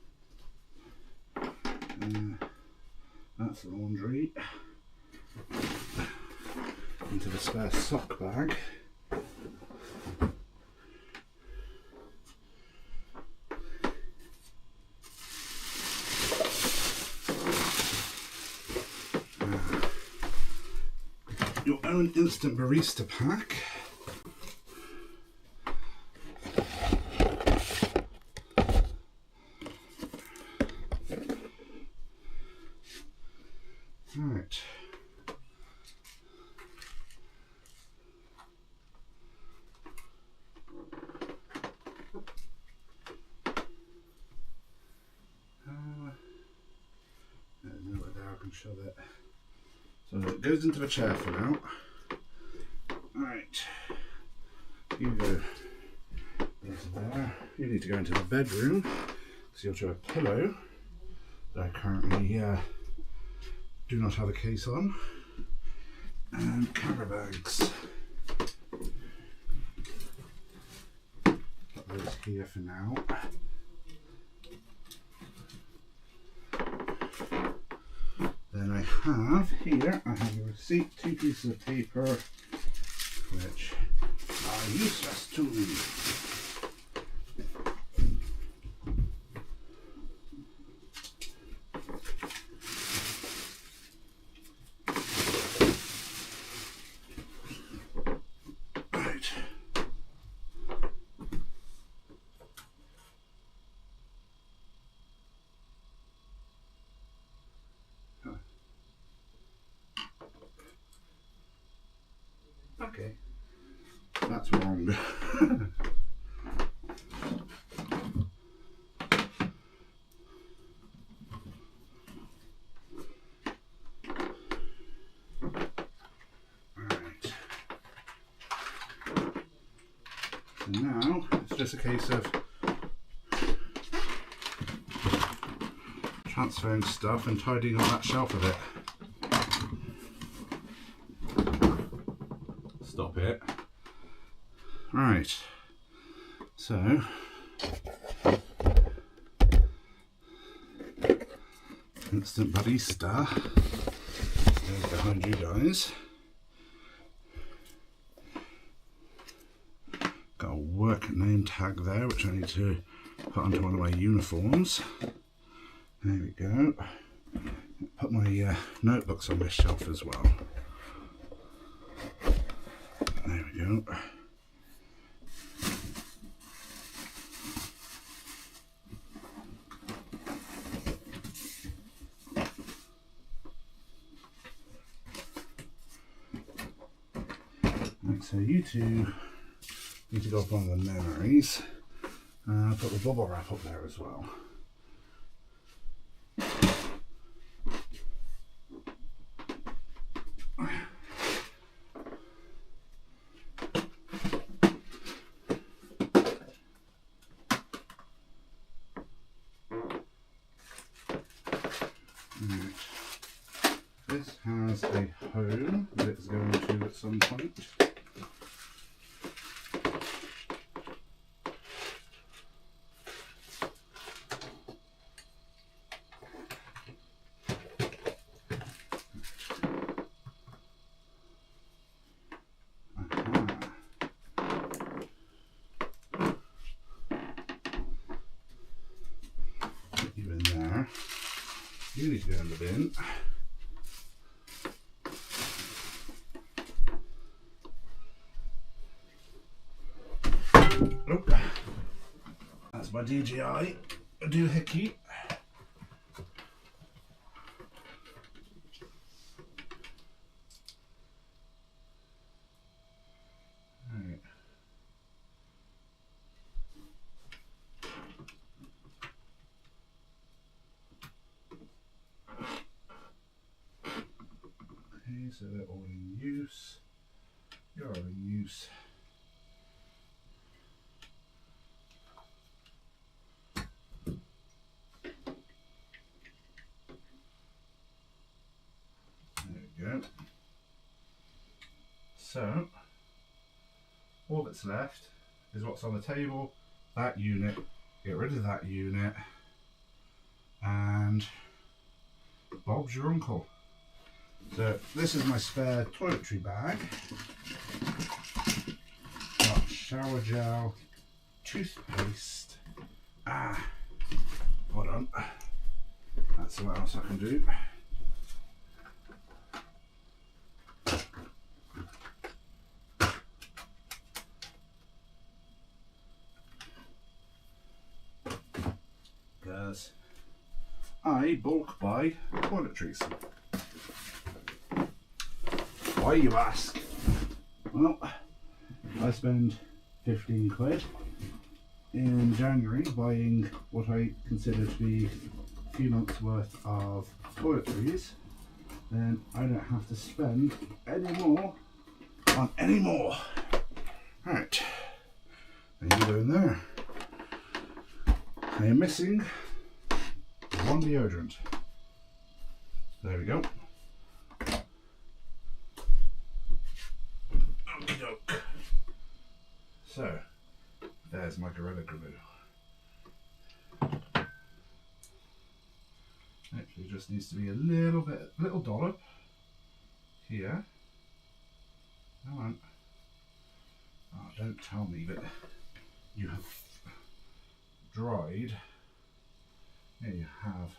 That's the laundry. Into the spare sock bag. Your own instant barista pack. Right. There's nowhere there I can shove it. So it goes into the chair for now. Right. You go into there. You need to go into the bedroom. So you'll show a pillow that I currently do not have a case on. And camera bags. Put those here for now. Then I have here, I have a receipt, 2 pieces of paper, which are useless to me. Right. Okay, that's wrong. Alright. So now it's just a case of transferring stuff and tidying up that shelf a bit. Stop it. Right, so instant barista goes behind you guys. Got a work name tag there which I need to put onto one of my uniforms. There we go. Put my notebooks on this shelf as well. There we go. Right, so you two need to go up on the memories. Put the bubble wrap up there as well. This has a home that it's going to at some point. Put you in there. You need to go in the bin. Nope. That's my DJI doohickey. Right. Okay, so they're all in use. You're all in use. Go. So all that's left is what's on the table, that unit, get rid of that unit, and Bob's your uncle. So this is my spare toiletry bag. Got shower gel, toothpaste, hold on, that's what else I can do. Because I bulk buy toiletries. Why, you ask? Well, I spent 15 quid in January buying what I consider to be a few months worth of toiletries. Then I don't have to spend any more on any more. Right, there you go in there. I am missing one deodorant. There we go. Okie doke. So, there's my Gorilla Glue. Actually, just needs to be a little dollop here. Come on. Oh, don't tell me that you have dried. Here you have.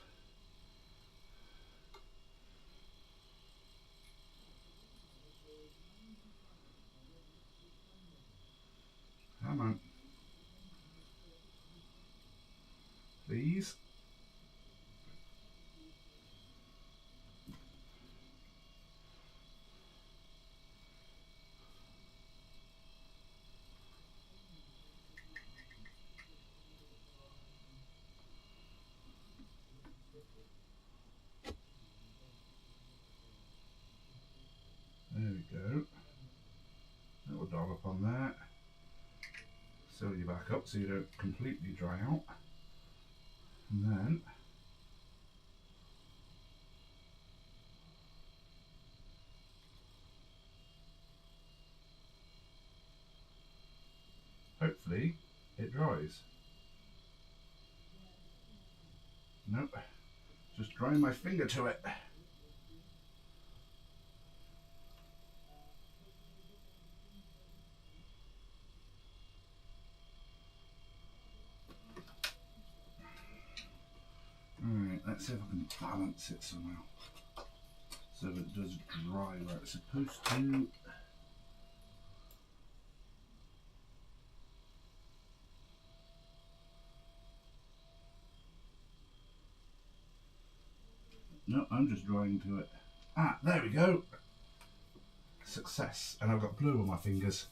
Come on. Please. There we go. Little dollop on that. Seal you back up so you don't completely dry out. And then hopefully it dries. Nope. Just drying my finger to it. Alright, let's see if I can balance it somehow so that it does dry where it's supposed to. No, I'm just drying to it. Ah, there we go. Success. And I've got glue on my fingers.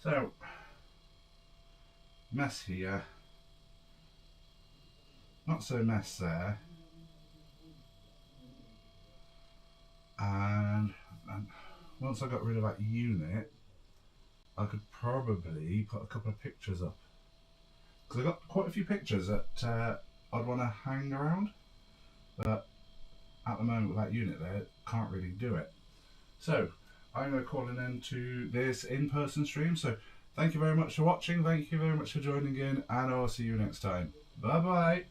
So, mess here. Not so mess there. And once I got rid of that unit, I could probably put a couple of pictures up. Because I've got quite a few pictures that I'd want to hang around. But at the moment with that unit there, can't really do it. So, I'm going to call an end to this in-person stream. So, thank you very much for watching. Thank you very much for joining in. And I'll see you next time. Bye-bye.